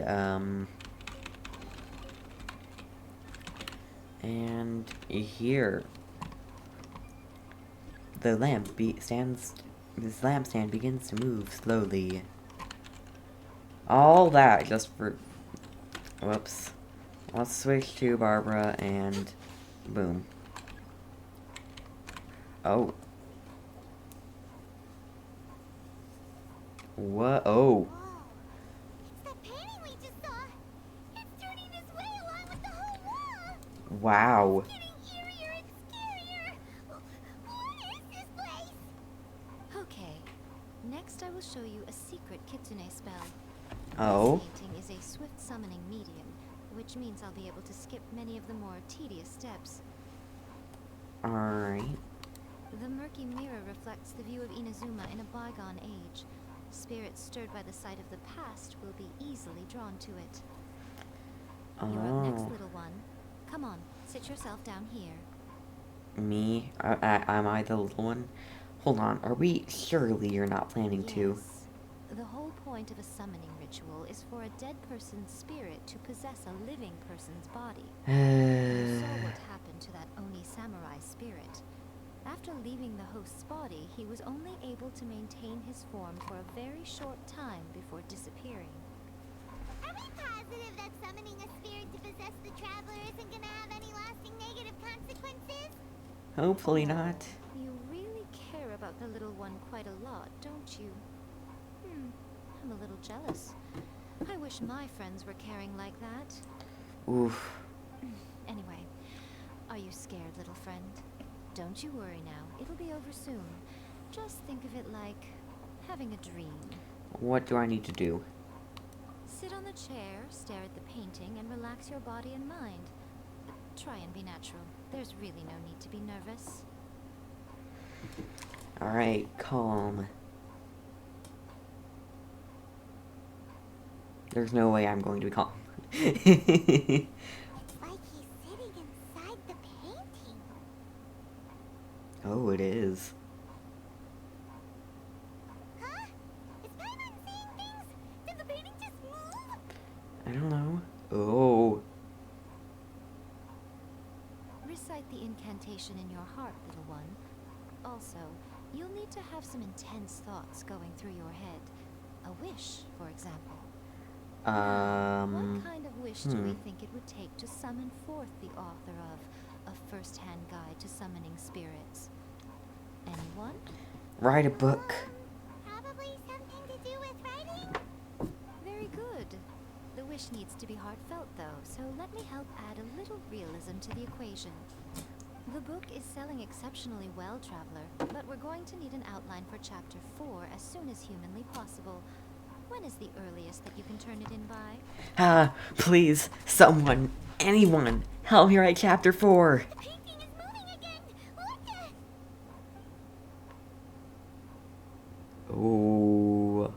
Speaker 1: and here. The this lampstand begins to move slowly. All that just for... Whoops. Let's switch to Barbara and... Boom. Oh. What? Oh.
Speaker 3: Whoa. It's that painting we just saw. It's turning this way along with the whole wall.
Speaker 1: Wow.
Speaker 3: It's getting eerier and scarier. What is this place?
Speaker 5: Okay. Next, I will show you a secret kitsune spell.
Speaker 1: Oh.
Speaker 5: This painting is a swift summoning medium, which means I'll be able to skip many of the more tedious steps.
Speaker 1: Alright.
Speaker 5: The murky mirror reflects the view of Inazuma in a bygone age. Spirits stirred by the sight of the past will be easily drawn to it. You're up next,
Speaker 1: Oh.
Speaker 5: little one. Come on, sit yourself down here.
Speaker 1: Me? Am I the little one? Hold on. Are we? Surely you're not planning to.
Speaker 5: Yes. The whole point of a summoning ritual is for a dead person's spirit to possess a living person's body. You saw what happened to that Oni samurai spirit. After leaving the host's body, he was only able to maintain his form for a very short time before disappearing.
Speaker 3: Are we positive that summoning a spirit to possess the traveler isn't gonna have any lasting negative consequences?
Speaker 1: Hopefully not.
Speaker 5: You really care about the little one quite a lot, don't you? I'm a little jealous. I wish my friends were caring like that.
Speaker 1: Oof.
Speaker 5: Anyway, are you scared, little friend? Don't you worry now. It'll be over soon. Just think of it like having a dream.
Speaker 1: What do I need to do?
Speaker 5: Sit on the chair, stare at the painting, and relax your body and mind. Try and be natural. There's really no need to be nervous.
Speaker 1: Alright, calm. There's no way I'm going to be calm.
Speaker 3: It's like he's sitting inside the painting.
Speaker 1: Oh, it is.
Speaker 3: Huh? Is Paimon seeing things? Did the painting just move?
Speaker 1: I don't know. Oh.
Speaker 5: Recite the incantation in your heart, little one. Also, you'll need to have some intense thoughts going through your head. A wish, for example. What kind of wish do we think it would take to summon forth the author of A First-Hand Guide to Summoning Spirits? Anyone?
Speaker 1: Write a book.
Speaker 3: Probably something to do with writing?
Speaker 5: Very good. The wish needs to be heartfelt, though, so let me help add a little realism to the equation. The book is selling exceptionally well, Traveler, but we're going to need an outline for Chapter 4 as soon as humanly possible. When is the earliest that you can turn it in by?
Speaker 1: Please, someone, anyone, help me write chapter 4.
Speaker 3: The painting is moving again! What the?
Speaker 1: Oh.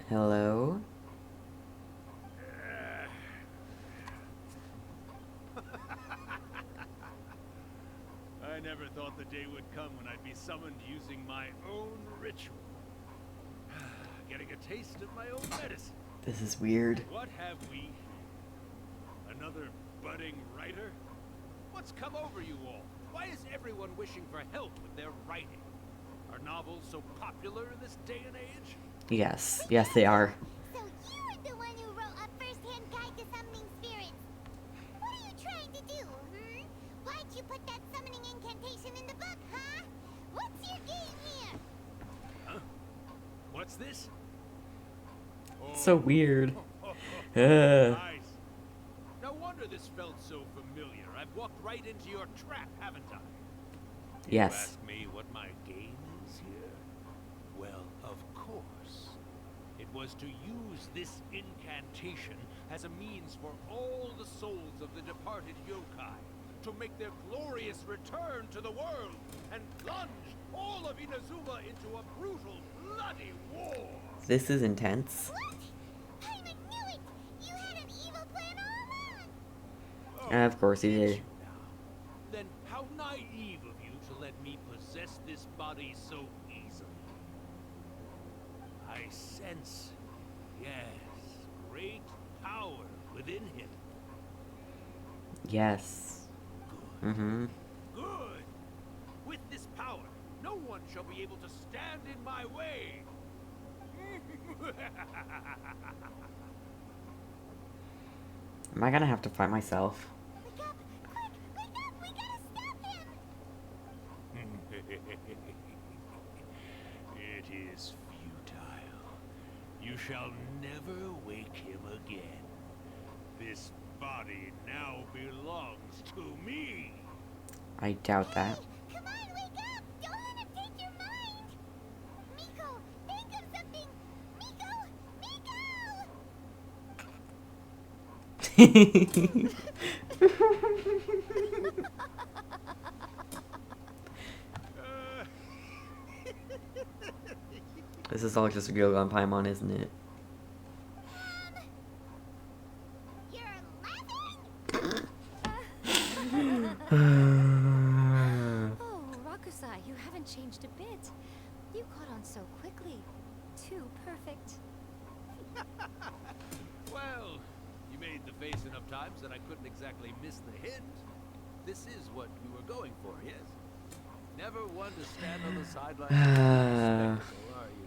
Speaker 1: Hello?
Speaker 10: I never thought the day would come when I'd be summoned using my own ritual. Getting a taste of my own medicine.
Speaker 1: This is weird.
Speaker 10: What have we here? Another budding writer? What's come over you all? Why is everyone wishing for help with their writing? Are novels so popular in this day and age?
Speaker 1: Yes, yes they are.
Speaker 3: So you're the one who wrote A First-Hand Guide to Summoning Spirits. What are you trying to do, Why'd you put that summoning incantation in the book, huh? What's your game here?
Speaker 10: Huh? What's this?
Speaker 1: So weird.
Speaker 10: Nice. No wonder this felt so familiar. I've walked right into your trap, haven't I?
Speaker 1: Yes.
Speaker 10: You ask me what my game is here? Well, of course. It was to use this incantation as a means for all the souls of the departed yokai to make their glorious return to the world and plunge all of Inazuma into a brutal, bloody war.
Speaker 1: This is intense.
Speaker 3: What? Paimon knew it! You had an evil plan all along!
Speaker 1: Of course he did.
Speaker 10: Then how naive of you to let me possess this body so easily. I sense, yes, great power within him.
Speaker 1: Yes.
Speaker 10: Good.
Speaker 1: Mm-hmm.
Speaker 10: Good. With this power, no one shall be able to stand in my way.
Speaker 1: Am I gonna have to fight myself?
Speaker 3: Wake up! Quick! Wake up! We gotta stop him!
Speaker 10: It is futile. You shall never wake him again. This body now belongs to me.
Speaker 1: I doubt that.
Speaker 3: Hey, come on, wake up! Don't let him take your mind! Miko, think of something! Miko!
Speaker 1: This is all just a go on Paimon, isn't it?
Speaker 3: You're laughing?
Speaker 5: Oh, Rakusai, you haven't changed a bit. You caught on so quickly. Too perfect.
Speaker 10: Well, you made the face enough times that I couldn't exactly miss the hint. This is what we were going for, yes? Never one to stand on the sidelines and be a spectacle, are you?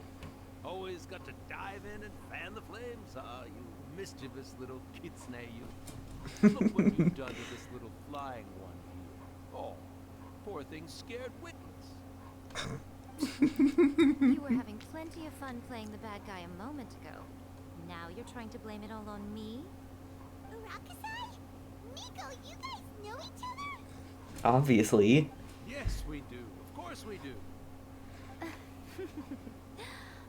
Speaker 10: Always got to dive in and fan the flames, huh? You mischievous little kitsune, you. Look what you've done to this little flying one here. Oh, poor thing scared witless.
Speaker 5: You were having plenty of fun playing the bad guy a moment ago. Now you're trying to blame it all on me?
Speaker 3: Rakusai? Miko, you guys know each other?
Speaker 1: Obviously.
Speaker 10: Yes, we do. Of course we do.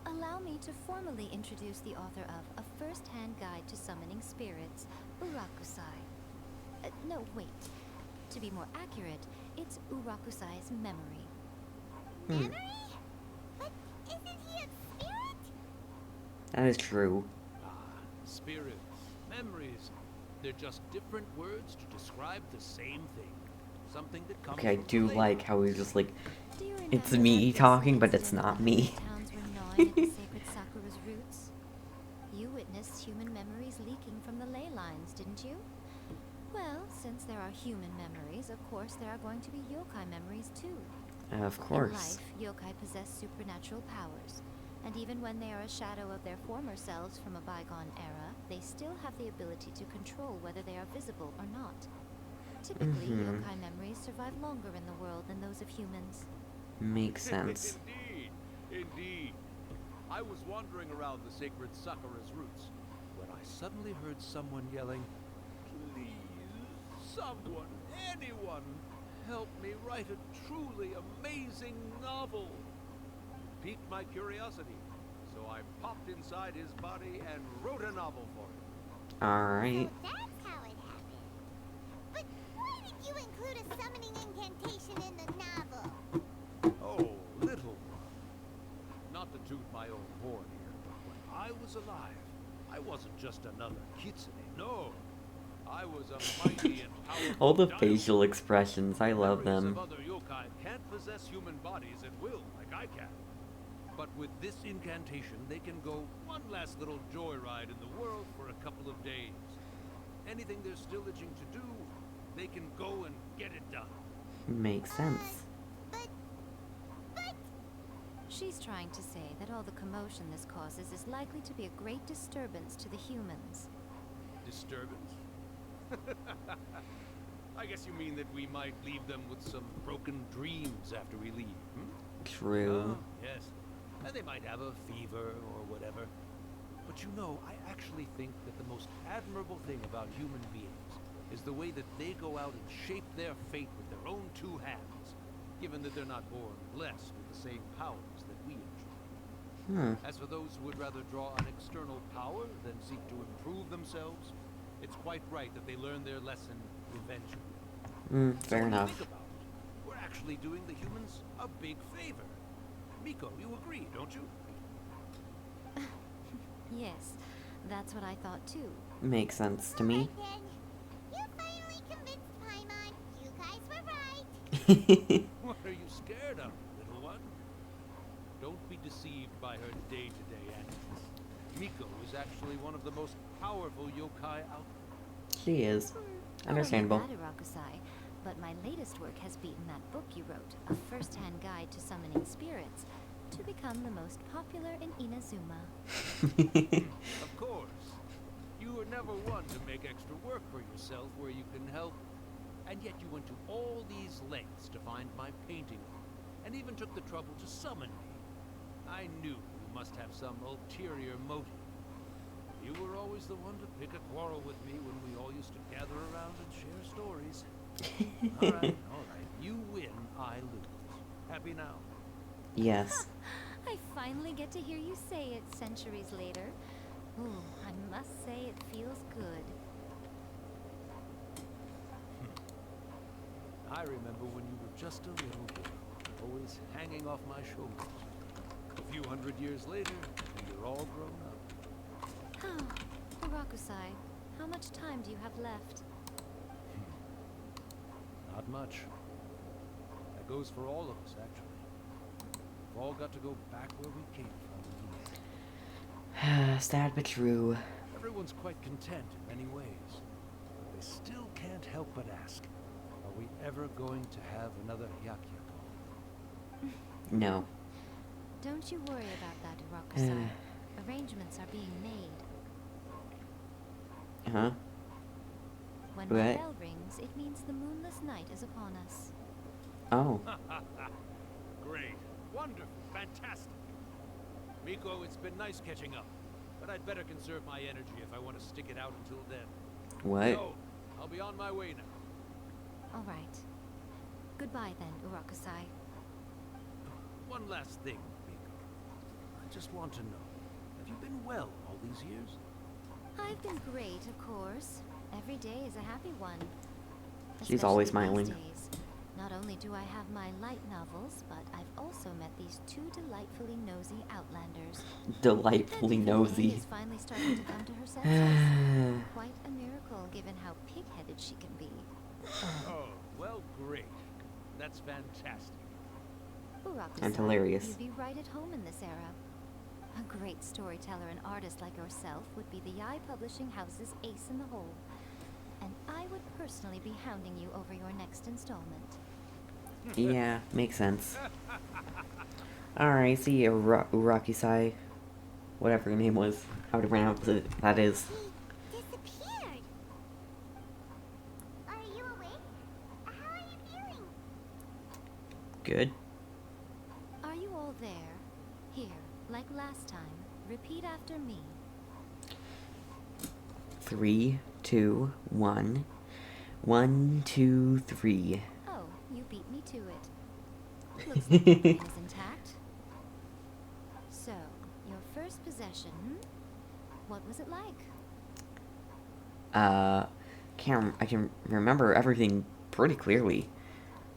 Speaker 5: Allow me to formally introduce the author of A First-Hand Guide to Summoning Spirits, Urakusai. No, wait. To be more accurate, it's Urakusai's memory.
Speaker 3: Memory? But isn't he a spirit?
Speaker 1: That is true.
Speaker 10: Ah, spirits, memories. They're just different words to describe the same thing. Something that comes
Speaker 1: Okay, I
Speaker 10: from
Speaker 1: do
Speaker 10: the
Speaker 1: like how he's just like,
Speaker 5: Do you
Speaker 1: it's
Speaker 5: remember
Speaker 1: me
Speaker 5: that
Speaker 1: talking,
Speaker 5: recent
Speaker 1: but it's
Speaker 5: incident
Speaker 1: not
Speaker 5: when
Speaker 1: me.
Speaker 5: the towns were gnawing at the sacred Sakura's roots? You witnessed human memories leaking from the ley lines, didn't you? Well, since there are human memories, of course there are going to be yokai memories too.
Speaker 1: Of
Speaker 5: In
Speaker 1: course.
Speaker 5: life, yokai possess supernatural powers, and even when they are a shadow of their former selves from a bygone era, they still have the ability to control whether they are visible or not. Typically, yokai memories survive longer in the world than those of humans.
Speaker 1: Makes sense.
Speaker 10: Indeed, indeed. I was wandering around the sacred Sakura's roots when I suddenly heard someone yelling, "Please, someone, anyone, help me write a truly amazing novel." It piqued my curiosity, so I popped inside his body and wrote a novel for him.
Speaker 1: Alright.
Speaker 3: So that's how it happened. But why did you include a summoning incantation in the novel?
Speaker 10: Oh, little one. Not to toot my own horn here, but when I was alive, I wasn't just another kitsune, no. I was a mighty and powerful
Speaker 1: All the
Speaker 10: dynamo.
Speaker 1: facial expressions, I love
Speaker 10: Memories
Speaker 1: them.
Speaker 10: of other yokai can't possess human bodies at will, like I can. But with this incantation, they can go one last little joyride in the world for a couple of days. Anything they're still itching to do, they can go and get it done.
Speaker 1: Makes sense.
Speaker 3: But
Speaker 5: She's trying to say that all the commotion this causes is likely to be a great disturbance to the humans.
Speaker 10: Disturbance? I guess you mean that we might leave them with some broken dreams after we leave, hmm?
Speaker 1: True.
Speaker 10: Oh, yes. And they might have a fever or whatever. But you know, I actually think that the most admirable thing about human beings is the way that they go out and shape their fate with their own two hands, given that they're not born blessed with the same powers that we enjoy. As for those who would rather draw on external power than seek to improve themselves, it's quite right that they learn their lesson eventually. So
Speaker 1: Fair
Speaker 10: when you
Speaker 1: enough.
Speaker 10: think about it, we're actually doing the humans a big favor. Miko, you agree, don't you?
Speaker 5: Yes, that's what I thought too.
Speaker 1: Makes sense to me.
Speaker 3: then, you finally convinced Paimon. You guys were right.
Speaker 10: What are you scared of, little one? Don't be deceived by her day-to-day antics. Miko is actually one of the most powerful yokai out there.
Speaker 1: She is. Understandable.
Speaker 5: Not only that, Urakusai, But my latest work has beaten that book you wrote, A First-Hand Guide to Summoning Spirits, to become the most popular in Inazuma.
Speaker 10: Of course. You were never one to make extra work for yourself where you can help. And yet you went to all these lengths to find my painting, and even took the trouble to summon me. I knew you must have some ulterior motive. You were always the one to pick a quarrel with me when we all used to gather around and share stories. All right. You win, I lose. Happy now?
Speaker 1: Yes.
Speaker 5: I finally get to hear you say it centuries later. Ooh, I must say it feels good.
Speaker 10: I remember when you were just a little boy, always hanging off my shoulders. A few hundred years later, and you're all grown up.
Speaker 5: Oh, Urakusai, how much time do you have left?
Speaker 10: Not much. That goes for all of us, actually. We've all got to go back where we came from.
Speaker 1: Sad but true.
Speaker 10: Everyone's quite content in many ways. But they still can't help but ask, are we ever going to have another Hyakuya?
Speaker 1: No.
Speaker 5: Don't you worry about that, Urakusai. Arrangements are being made.
Speaker 1: Huh?
Speaker 5: When
Speaker 1: What?
Speaker 5: my bell rings, it means the moonless night is upon us.
Speaker 1: Oh.
Speaker 10: Great. Wonderful. Fantastic. Miko, it's been nice catching up. But I'd better conserve my energy if I want to stick it out until then.
Speaker 1: What?
Speaker 10: So, I'll be on my way now.
Speaker 5: All right. Goodbye then, Urakusai.
Speaker 10: One last thing, Miko. I just want to know, have you been well all these years?
Speaker 5: I've been great, of course. Every day is a happy one.
Speaker 1: She's always
Speaker 5: Especially
Speaker 1: smiling.
Speaker 5: these days. Not only do I have my light novels, but I've also met these two delightfully nosy outlanders.
Speaker 1: Delightfully
Speaker 5: And
Speaker 1: nosy.
Speaker 5: is finally starting to come to her senses. Quite a miracle, given how pig-headed she can be.
Speaker 10: Oh, well, great. That's fantastic.
Speaker 5: Urakusai,
Speaker 1: And hilarious.
Speaker 5: you'd be right at home in this era. A great storyteller and artist like yourself would be the Yae Publishing House's ace in the hole. And I would personally be hounding you over your next installment.
Speaker 1: Yeah, makes sense. Alright, see you, Urakusai. Whatever your name was. How to pronounce it, that is.
Speaker 3: He disappeared. Are you awake? How are you feeling?
Speaker 1: Good.
Speaker 5: Are you all there? Here, like last time, repeat after me.
Speaker 1: 3, 2, 1. 1, 2, 3.
Speaker 5: Oh, you beat me to it. Looks like your brain is intact. So, your first possession, what was it like?
Speaker 1: I can remember everything pretty clearly.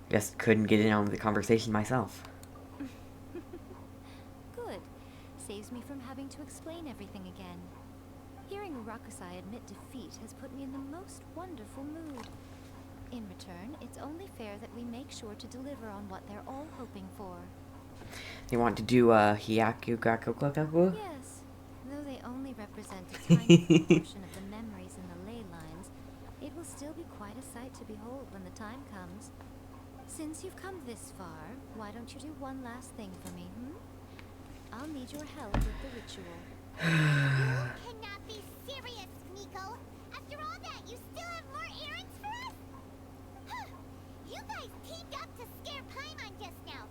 Speaker 1: Just couldn't get in on the conversation myself.
Speaker 5: Good. Saves me from having to explain everything again. Hearing Urakusai admit defeat has put me in the most wonderful mood. In return, it's only fair that we make sure to deliver on what they're all hoping for.
Speaker 1: They want to do Hyaku Gaku Gaku?
Speaker 5: Yes, though they only represent a tiny portion of the memories in the ley lines, it will still be quite a sight to behold when the time comes. Since you've come this far, why don't you do one last thing for me, I'll need your help with the ritual.
Speaker 3: You cannot be serious, Miko. After all that, you still have more errands for us? Huh. You guys teamed up to scare Paimon just now.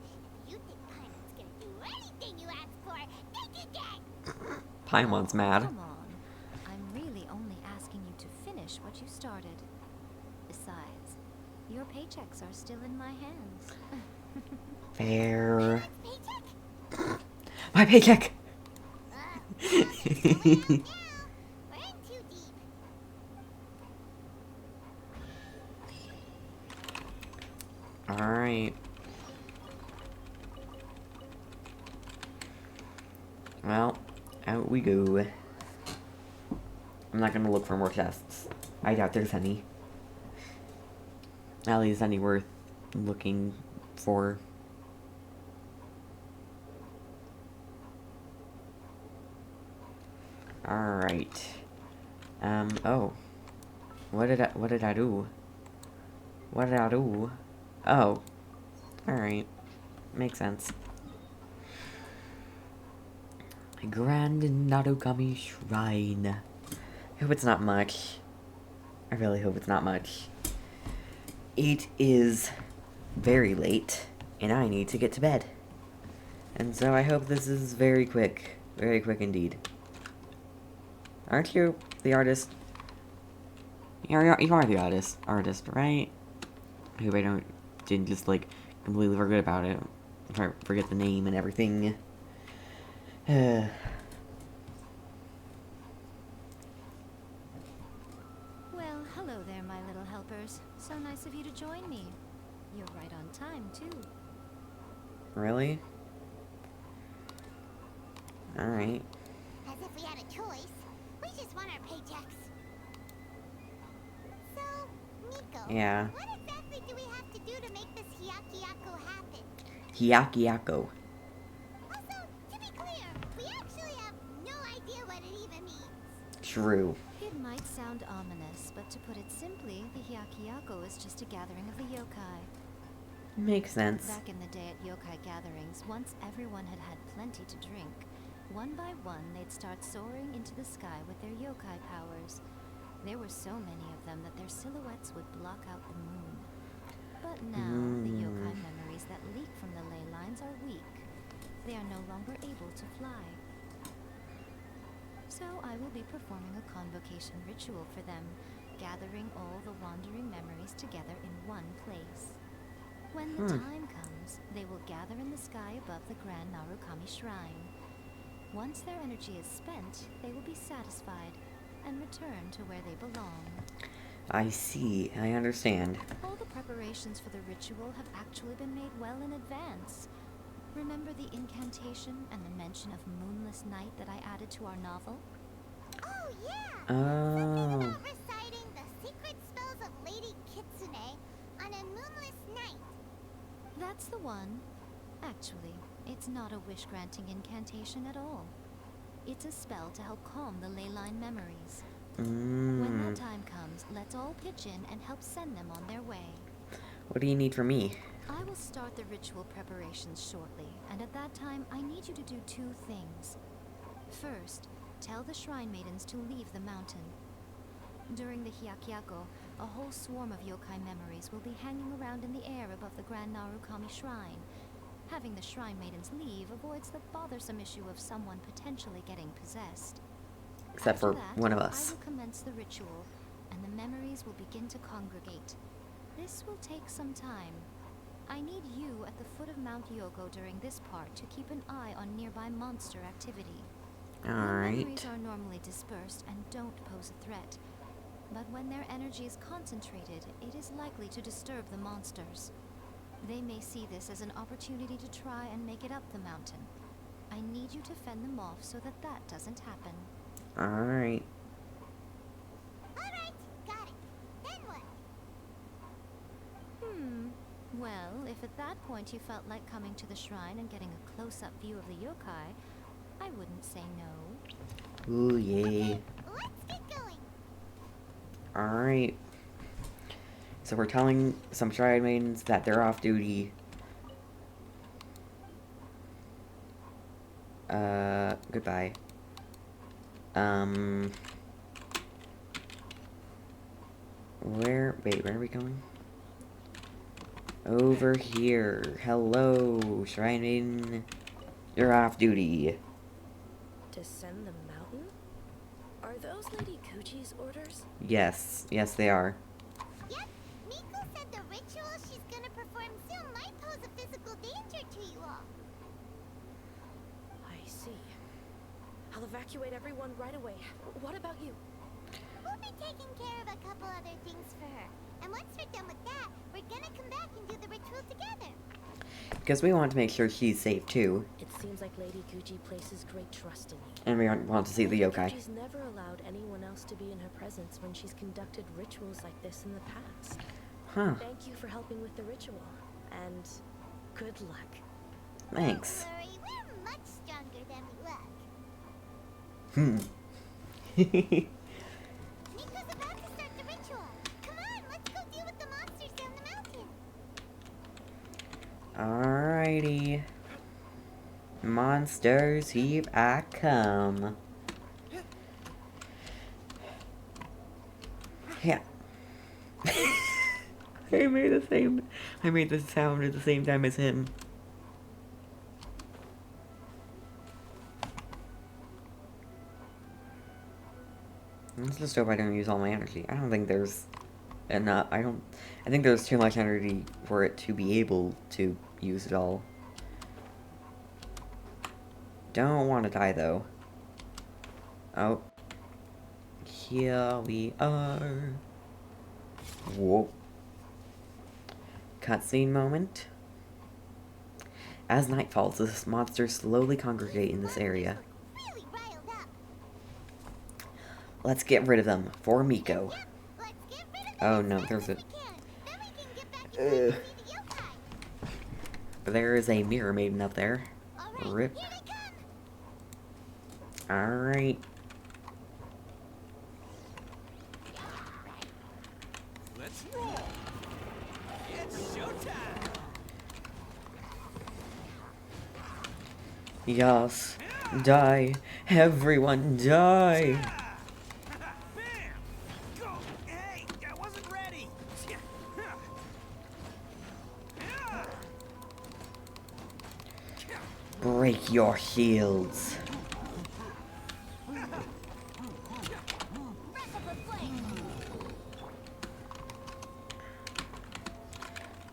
Speaker 3: If you think Paimon's gonna do anything you ask for, think again!
Speaker 1: Paimon's mad.
Speaker 5: Come on. I'm really only asking you to finish what you started. Besides, your paychecks are still in my hands.
Speaker 1: Fair.
Speaker 3: Paycheck?
Speaker 1: My paycheck!
Speaker 3: We're in too deep.
Speaker 1: Alright. Well, out we go. I'm not gonna look for more chests. I doubt there's any. At least any worth looking for. Alright. Oh. What did I do? What did I do? Oh. Alright. Makes sense. Grand Narukami Shrine. I hope it's not much. I really hope it's not much. It is very late, and I need to get to bed. And so I hope this is very quick. Very quick indeed. Aren't you the artist? You are the artist, right? I hope I didn't just, like, completely forget about it. Forget the name and everything.
Speaker 5: Well, hello there, my little helpers. So nice of you to join me. You're right on time, too.
Speaker 1: Really? Alright.
Speaker 3: As if we had a choice. We just want our paychecks. So, Miko,
Speaker 1: Yeah.
Speaker 3: what exactly do we have to do to make this Hyakyako happen?
Speaker 1: Hyakyako.
Speaker 3: Also, to be clear, we actually have no idea what it even means.
Speaker 1: True.
Speaker 5: It might sound ominous, but to put it simply, the Hyakyako is just a gathering of the yokai.
Speaker 1: Makes sense.
Speaker 5: Back in the day at yokai gatherings, once everyone had had plenty to drink, one by one they'd start soaring into the sky with their yokai powers. There were so many of them that their silhouettes would block out the moon. But now, the yokai memories that leak from the ley lines are weak. They are no longer able to fly. So I will be performing a convocation ritual for them, gathering all the wandering memories together in one place. When the time comes, they will gather in the sky above the Grand Narukami Shrine. Once their energy is spent, they will be satisfied and return to where they belong.
Speaker 1: I see. I understand.
Speaker 5: All the preparations for the ritual have actually been made well in advance. Remember the incantation and the mention of Moonless Night that I added to our novel?
Speaker 3: Oh, yeah!
Speaker 1: Oh.
Speaker 3: Something about reciting the secret spells of Lady Kitsune on a moonless night.
Speaker 5: That's the one. Actually, it's not a wish-granting incantation at all. It's a spell to help calm the ley line memories. When that time comes, let's all pitch in and help send them on their way.
Speaker 1: What do you need from me?
Speaker 5: I will start the ritual preparations shortly, and at that time, I need you to do two things. First, tell the shrine maidens to leave the mountain. During the Hyakyako, a whole swarm of yokai memories will be hanging around in the air above the Grand Narukami Shrine. Having the shrine maidens leave avoids the bothersome issue of someone potentially getting possessed.
Speaker 1: Except
Speaker 5: After
Speaker 1: for
Speaker 5: that,
Speaker 1: one of us.
Speaker 5: I will commence the ritual, and the memories will begin to congregate. This will take some time. I need you at the foot of Mount Yoko during this part to keep an eye on nearby monster activity. The memories
Speaker 1: Alright.
Speaker 5: are normally dispersed and don't pose a threat. But when their energy is concentrated, it is likely to disturb the monsters. They may see this as an opportunity to try and make it up the mountain. I need you to fend them off so that that doesn't happen.
Speaker 1: Alright.
Speaker 3: Alright, got it. Then what?
Speaker 5: Well, if at that point you felt like coming to the shrine and getting a close-up view of the yokai, I wouldn't say no.
Speaker 1: Ooh, yay.
Speaker 3: Let's get going.
Speaker 1: Alright. So we're telling some shrine maidens that they're off duty. Goodbye. Wait, where are we going? Over here. Hello, shrine maiden. You're off duty.
Speaker 11: Descend the mountain? Are those Lady Kuchi's orders?
Speaker 1: Yes, they are.
Speaker 3: Yep, Miko said the ritual she's gonna perform soon might pose a physical danger to you all.
Speaker 11: I see. I'll evacuate everyone right away. What about you?
Speaker 3: We'll be taking care of a couple other things for her. And once we're done with that, we're gonna come back and do the ritual together.
Speaker 1: Because we want to make sure she's safe too.
Speaker 11: It seems like Lady Kuchi places great trust in you.
Speaker 1: And we want to see the yokai.
Speaker 11: She's never allowed anyone else to be in her presence when she's conducted rituals like this in the past.
Speaker 1: Huh.
Speaker 11: Thank you for helping with the ritual. And good luck.
Speaker 1: Thanks.
Speaker 3: Don't worry, we're much stronger than we look. Miko's about to start the ritual. Come on, let's go deal with the monsters down the
Speaker 1: Alrighty. Monsters, here I come. Yeah. I made the sound at the same time as him. Let's just hope I don't use all my energy. I don't think there's enough. I think there's too much energy for it to be able to use it all. Don't want to die though. Oh. Here we are. Whoa. Cutscene moment. As night falls, the monsters slowly congregate in this area.
Speaker 3: Really riled up.
Speaker 1: Let's get rid of them for Miko.
Speaker 3: Yep, let's get rid of them
Speaker 1: Oh
Speaker 3: as
Speaker 1: no,
Speaker 3: fast
Speaker 1: there's
Speaker 3: as
Speaker 1: a.
Speaker 3: we can. Then we can get back inside to see the yokai.
Speaker 1: There is a mirror maiden up there.
Speaker 3: All right,
Speaker 1: Rip.
Speaker 3: here they come.
Speaker 1: Alright.
Speaker 2: Let's roll. It's showtime.
Speaker 1: Yes. Die. Everyone die.
Speaker 2: Bam! Go! Hey, I wasn't ready.
Speaker 1: Break your shields.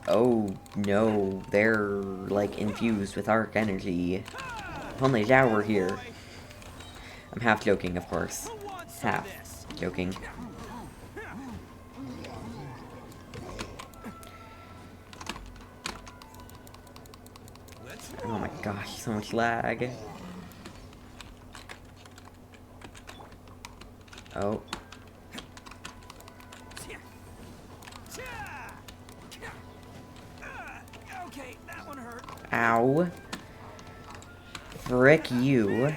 Speaker 1: Oh no, they're like infused with arc energy. If only Zhao were here. I'm half joking, of course. Half joking. Oh my gosh, so much lag. Oh.
Speaker 2: Okay, that one hurt.
Speaker 1: Ow. Frick you.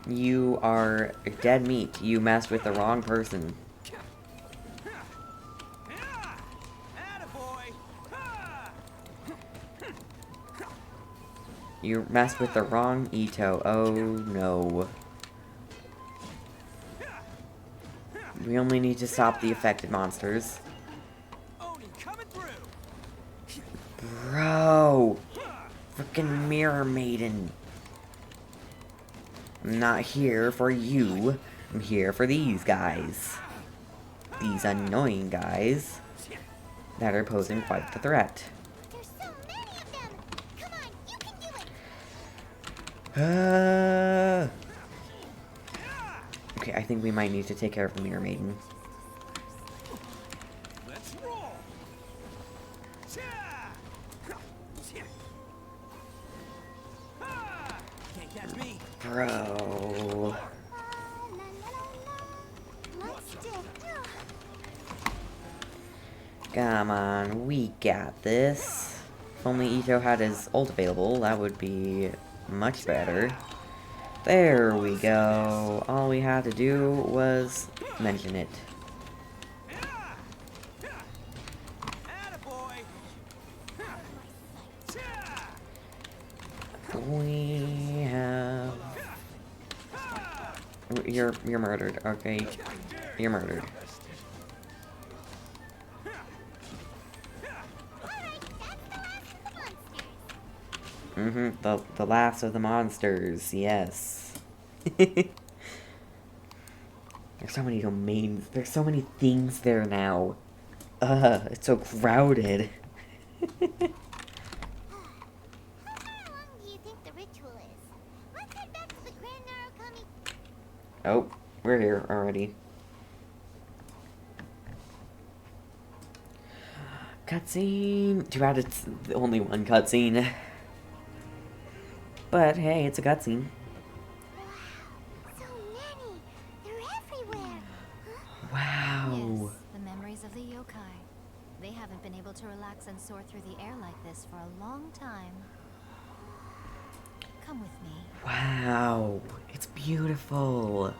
Speaker 1: You are dead meat. You messed with the wrong person.
Speaker 2: Attaboy.
Speaker 1: You messed with the wrong Ito. Oh no. We only need to stop the affected monsters.
Speaker 2: Oni coming through.
Speaker 1: Bro! Frickin' Mirror Maiden. I'm not here for you. I'm here for these guys. These annoying guys that are posing quite the threat.
Speaker 3: There's so many of them. Come on, you can do it.
Speaker 1: Okay, I think we might need to take care of the Mirror Maiden.
Speaker 2: Let's roll. Can't catch me.
Speaker 1: Bro.
Speaker 3: Let's do it.
Speaker 1: Come on, we got this. If only Ito had his ult available, that would be much better. There we go. All we had to do was mention it.
Speaker 2: Attaboy.
Speaker 1: We have... You're murdered, okay? You're murdered. Mm-hmm, the last of the monsters, yes. There's so many domains, there's so many things there now. It's so crowded.
Speaker 3: How long do you think the ritual is? Let's head back to the Grand Narukami.
Speaker 1: Oh, we're here already. Cutscene! Too bad it's the only one cutscene. But hey, it's a cutscene.
Speaker 3: So many. They're everywhere.
Speaker 1: Wow.
Speaker 5: Yes, the memories of the yokai. They haven't been able to relax and soar through the air like this for a long time. Come with me.
Speaker 1: Wow. It's beautiful.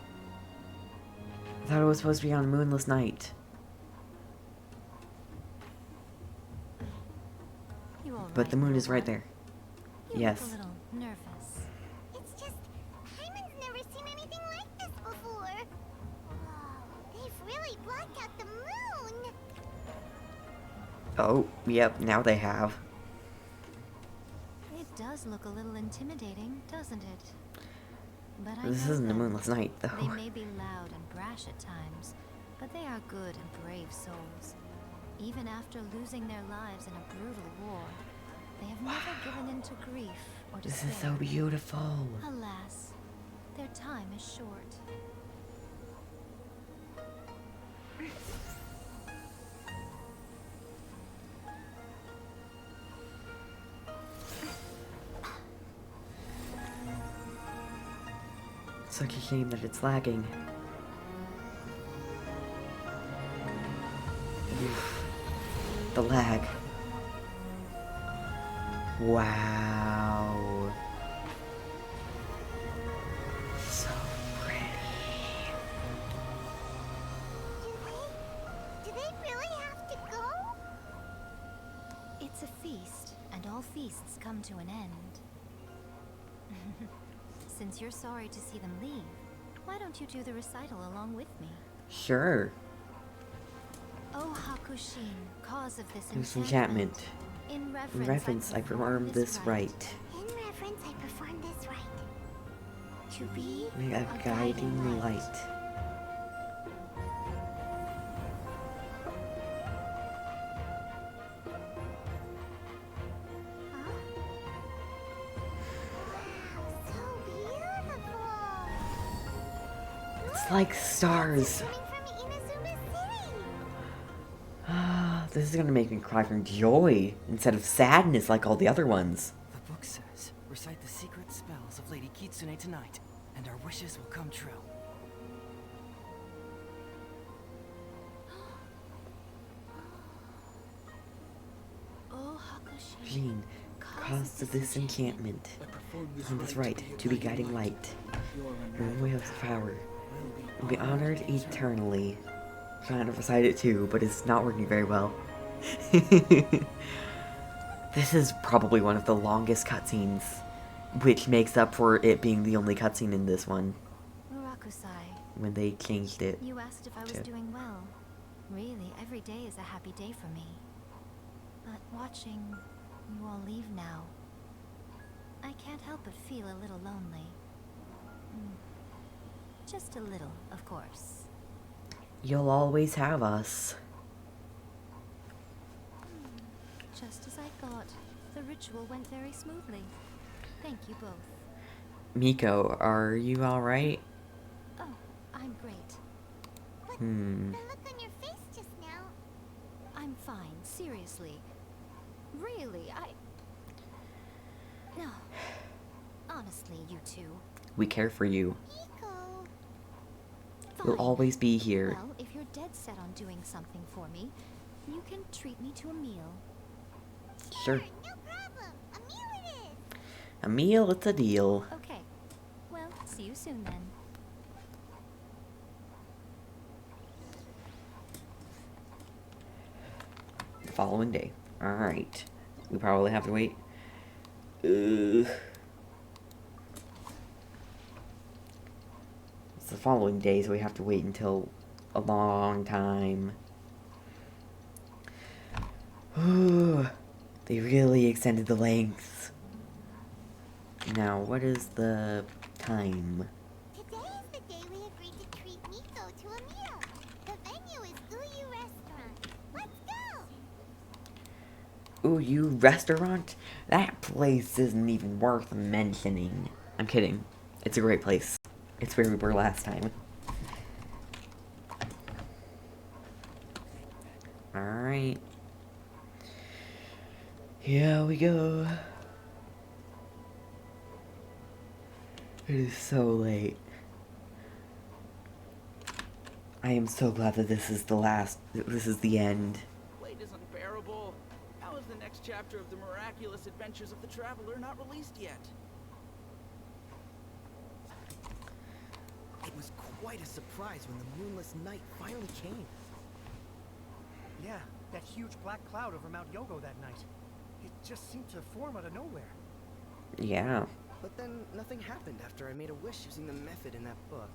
Speaker 1: I thought it was supposed to be on a moonless night. but the moon is right there.
Speaker 5: You
Speaker 1: Yes.
Speaker 5: look a little nervous.
Speaker 3: It's just, Hyman's never seen anything like this before. Whoa, they've really blocked out the moon.
Speaker 1: Oh, yep, now they have.
Speaker 5: It does look a little intimidating, doesn't it? But I
Speaker 1: This
Speaker 5: know
Speaker 1: isn't a
Speaker 5: them.
Speaker 1: moonless night,
Speaker 5: They
Speaker 1: though.
Speaker 5: may be loud and brash at times, but they are good and brave souls. Even after losing their lives in a brutal war, they have never given in to grief or
Speaker 1: This
Speaker 5: despair.
Speaker 1: is so beautiful.
Speaker 5: Alas, their time is short.
Speaker 1: Such a shame that it's lagging. Oof. The lag. Wow. So pretty.
Speaker 3: Do they really have to go?
Speaker 5: It's a feast, and all feasts come to an end. Since you're sorry to see them leave, why don't you do the recital along with me?
Speaker 1: Sure.
Speaker 5: O Hakushin, cause of this
Speaker 1: This
Speaker 5: enchantment.
Speaker 1: enchantment.
Speaker 5: In
Speaker 1: In reference, I perform this rite.
Speaker 3: In reverence, I perform this rite. To be
Speaker 1: A guiding light.
Speaker 3: So beautiful.
Speaker 1: It's like stars.
Speaker 3: Coming from Inazuma City.
Speaker 1: Ah, this is gonna make me cry from joy instead of sadness like all the other ones.
Speaker 2: The book says, recite the secret spells of Lady Kitsune tonight, and our wishes will come true.
Speaker 5: O Hakushin,
Speaker 1: Jean, cause of this enchantment. On this rite, to be guiding light. Your way of the power. Will be honored eternally. Trying to recite it too, but it's not working very well. This is probably one of the longest cutscenes, which makes up for it being the only cutscene in this one,
Speaker 5: Murakusai,
Speaker 1: when they changed it.
Speaker 5: you asked if I was
Speaker 1: to-
Speaker 5: doing well. Really, every day is a happy day for me. But watching you all leave now, I can't help but feel a little lonely. Just a little, of course.
Speaker 1: You'll always have us.
Speaker 5: Just as I thought, the ritual went very smoothly. Thank you both.
Speaker 1: Miko, are you alright?
Speaker 5: Oh, I'm great.
Speaker 3: But
Speaker 1: Hmm.
Speaker 3: the look on your face just now.
Speaker 5: I'm fine, seriously. Really, No. Honestly, you two.
Speaker 1: We care for you.
Speaker 3: Miko.
Speaker 1: We'll
Speaker 5: Fine.
Speaker 1: always be here.
Speaker 5: Well, if you're dead set on doing something for me, you can treat me to a meal.
Speaker 1: Sure.
Speaker 3: No problem. A meal it is.
Speaker 1: A meal, it's a deal.
Speaker 5: Okay. Well, see you soon then.
Speaker 1: The following day. Alright. We probably have to wait. It's the following day, so we have to wait until a long time. They really extended the length. Now, what is the time?
Speaker 3: Today is the day we agreed to treat Miko to a meal. The venue is Uyu Restaurant. Let's go.
Speaker 1: Ooh, you restaurant? That place isn't even worth mentioning. I'm kidding. It's a great place. It's where we were last time. Alright. Here we go. It is so late. I am so glad that this is the end.
Speaker 8: Wait is unbearable. How is the next chapter of the miraculous adventures of the traveler not released yet?
Speaker 2: It was quite a surprise when the moonless night finally came.
Speaker 7: Yeah, that huge black cloud over Mount Yogo that night. It just seemed to form out of nowhere.
Speaker 1: Yeah.
Speaker 2: But then nothing happened after I made a wish using the method in that book.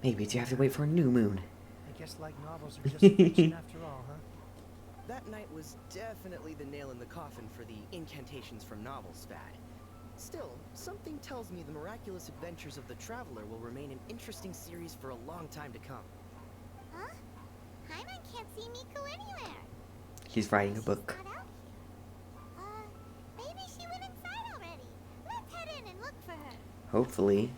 Speaker 1: Maybe it's you have to wait for a new moon.
Speaker 7: I guess light novels are just fiction after all, huh?
Speaker 2: That night was definitely the nail in the coffin for the incantations from novels fad. Still, something tells me the miraculous adventures of the Traveler will remain an interesting series for a long time to come.
Speaker 3: Huh? Paimon can't see Miko anywhere.
Speaker 1: He's writing a book.
Speaker 3: She's not out here. Maybe she went inside already. Let's head in and look for her.
Speaker 1: Hopefully.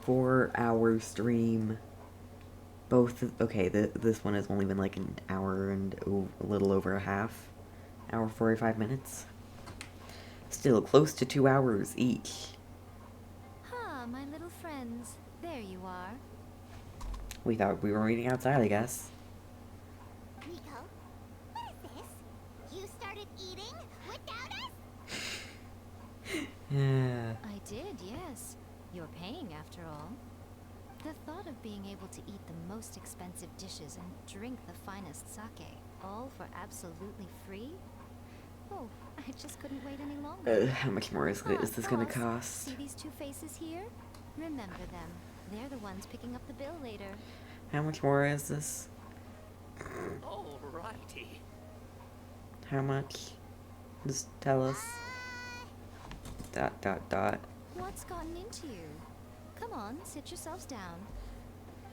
Speaker 1: Four-hour stream. Both, okay, this one has only been like an hour and a little over a half. Hour 45 minutes. Still close to 2 hours each.
Speaker 5: Ah, my little friends. There you are.
Speaker 1: We thought we were meeting outside, I guess.
Speaker 3: Miko, what is this? You started eating without us?
Speaker 1: Yeah.
Speaker 5: I did, yes. You're paying after all. The thought of being able to eat the most expensive dishes and drink the finest sake, all for absolutely free? Oh, I just couldn't wait any longer.
Speaker 1: How much more is this gonna cost?
Speaker 5: See these two faces here? Remember them. They're the ones picking up the bill later.
Speaker 1: How much more is this?
Speaker 4: Alrighty.
Speaker 1: How much? Just tell us. Dot.
Speaker 5: What's gotten into you? Come on, sit yourselves down.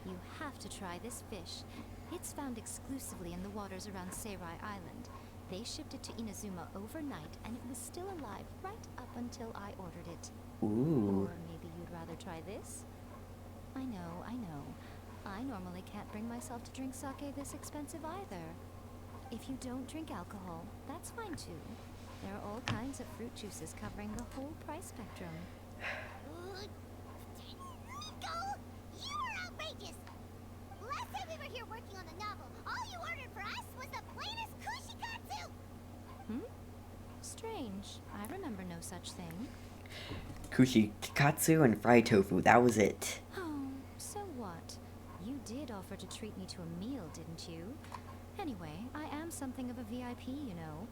Speaker 5: You have to try this fish. It's found exclusively in the waters around Seirai Island. They shipped it to Inazuma overnight, and it was still alive right up until I ordered it.
Speaker 1: Ooh.
Speaker 5: Or maybe you'd rather try this? I know. I normally can't bring myself to drink sake this expensive either. If you don't drink alcohol, that's fine too. There are all kinds of fruit juices covering the whole price spectrum.
Speaker 3: Miko, you are outrageous. Last time we were here working on the novel, all you ordered for us was the plainest kushikatsu.
Speaker 5: Strange. I remember no such thing.
Speaker 1: Kushikatsu and fried tofu, that was it.
Speaker 5: Oh, so what? You did offer to treat me to a meal, didn't you? Anyway, I am something of a VIP, you know.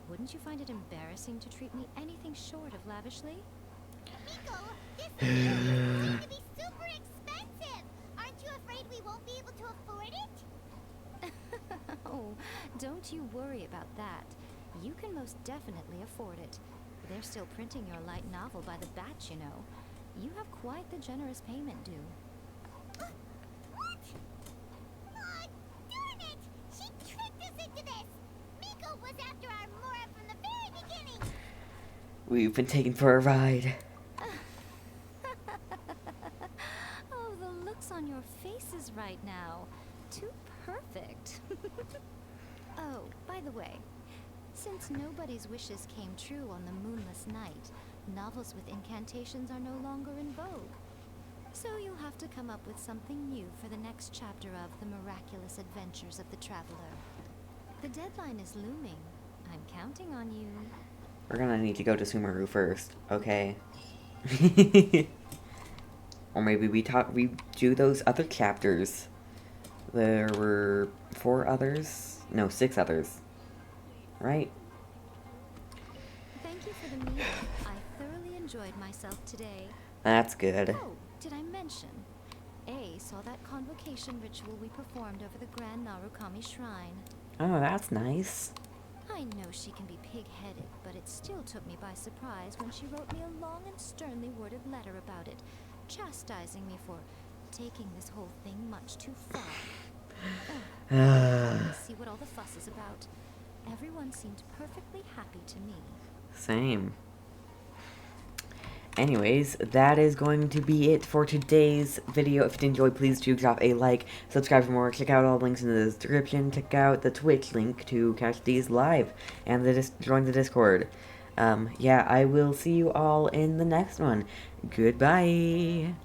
Speaker 5: Wouldn't you find it embarrassing to treat me anything short of lavishly?
Speaker 3: Miko, this meal is going to be super expensive. Aren't you afraid we won't be able to afford it?
Speaker 5: Oh, don't you worry about that. You can most definitely afford it. They're still printing your light novel by the batch, you know. You have quite the generous payment due.
Speaker 3: What? Oh, darn it! She tricked us into this! Miko was after our Mora from the very beginning!
Speaker 1: We've been taken for a ride.
Speaker 5: Oh, the looks on your faces right now. Too perfect. Oh, by the way, since nobody's wishes came true on the moonless night, novels with incantations are no longer in vogue. So you'll have to come up with something new for the next chapter of The Miraculous Adventures of the Traveler. The deadline is looming. I'm counting on you.
Speaker 1: We're gonna need to go to Sumeru first, okay? Or maybe we do those other chapters. There were 4 others? No, 6 others. Right?
Speaker 5: Thank you for the meal. I thoroughly enjoyed myself today.
Speaker 1: That's good.
Speaker 5: Oh, did I mention? A saw that convocation ritual we performed over the Grand Narukami Shrine.
Speaker 1: Oh, that's nice.
Speaker 5: I know she can be pig-headed, but it still took me by surprise when she wrote me a long and sternly worded letter about it, chastising me for taking this whole thing much too far. Let's see what all the fuss is about. Everyone seemed perfectly happy to me.
Speaker 1: Same. Anyways, that is going to be it for today's video. If you did enjoy, please do drop a like, subscribe for more, check out all the links in the description, check out the Twitch link to catch these live, and join the Discord. Yeah, I will see you all in the next one. Goodbye!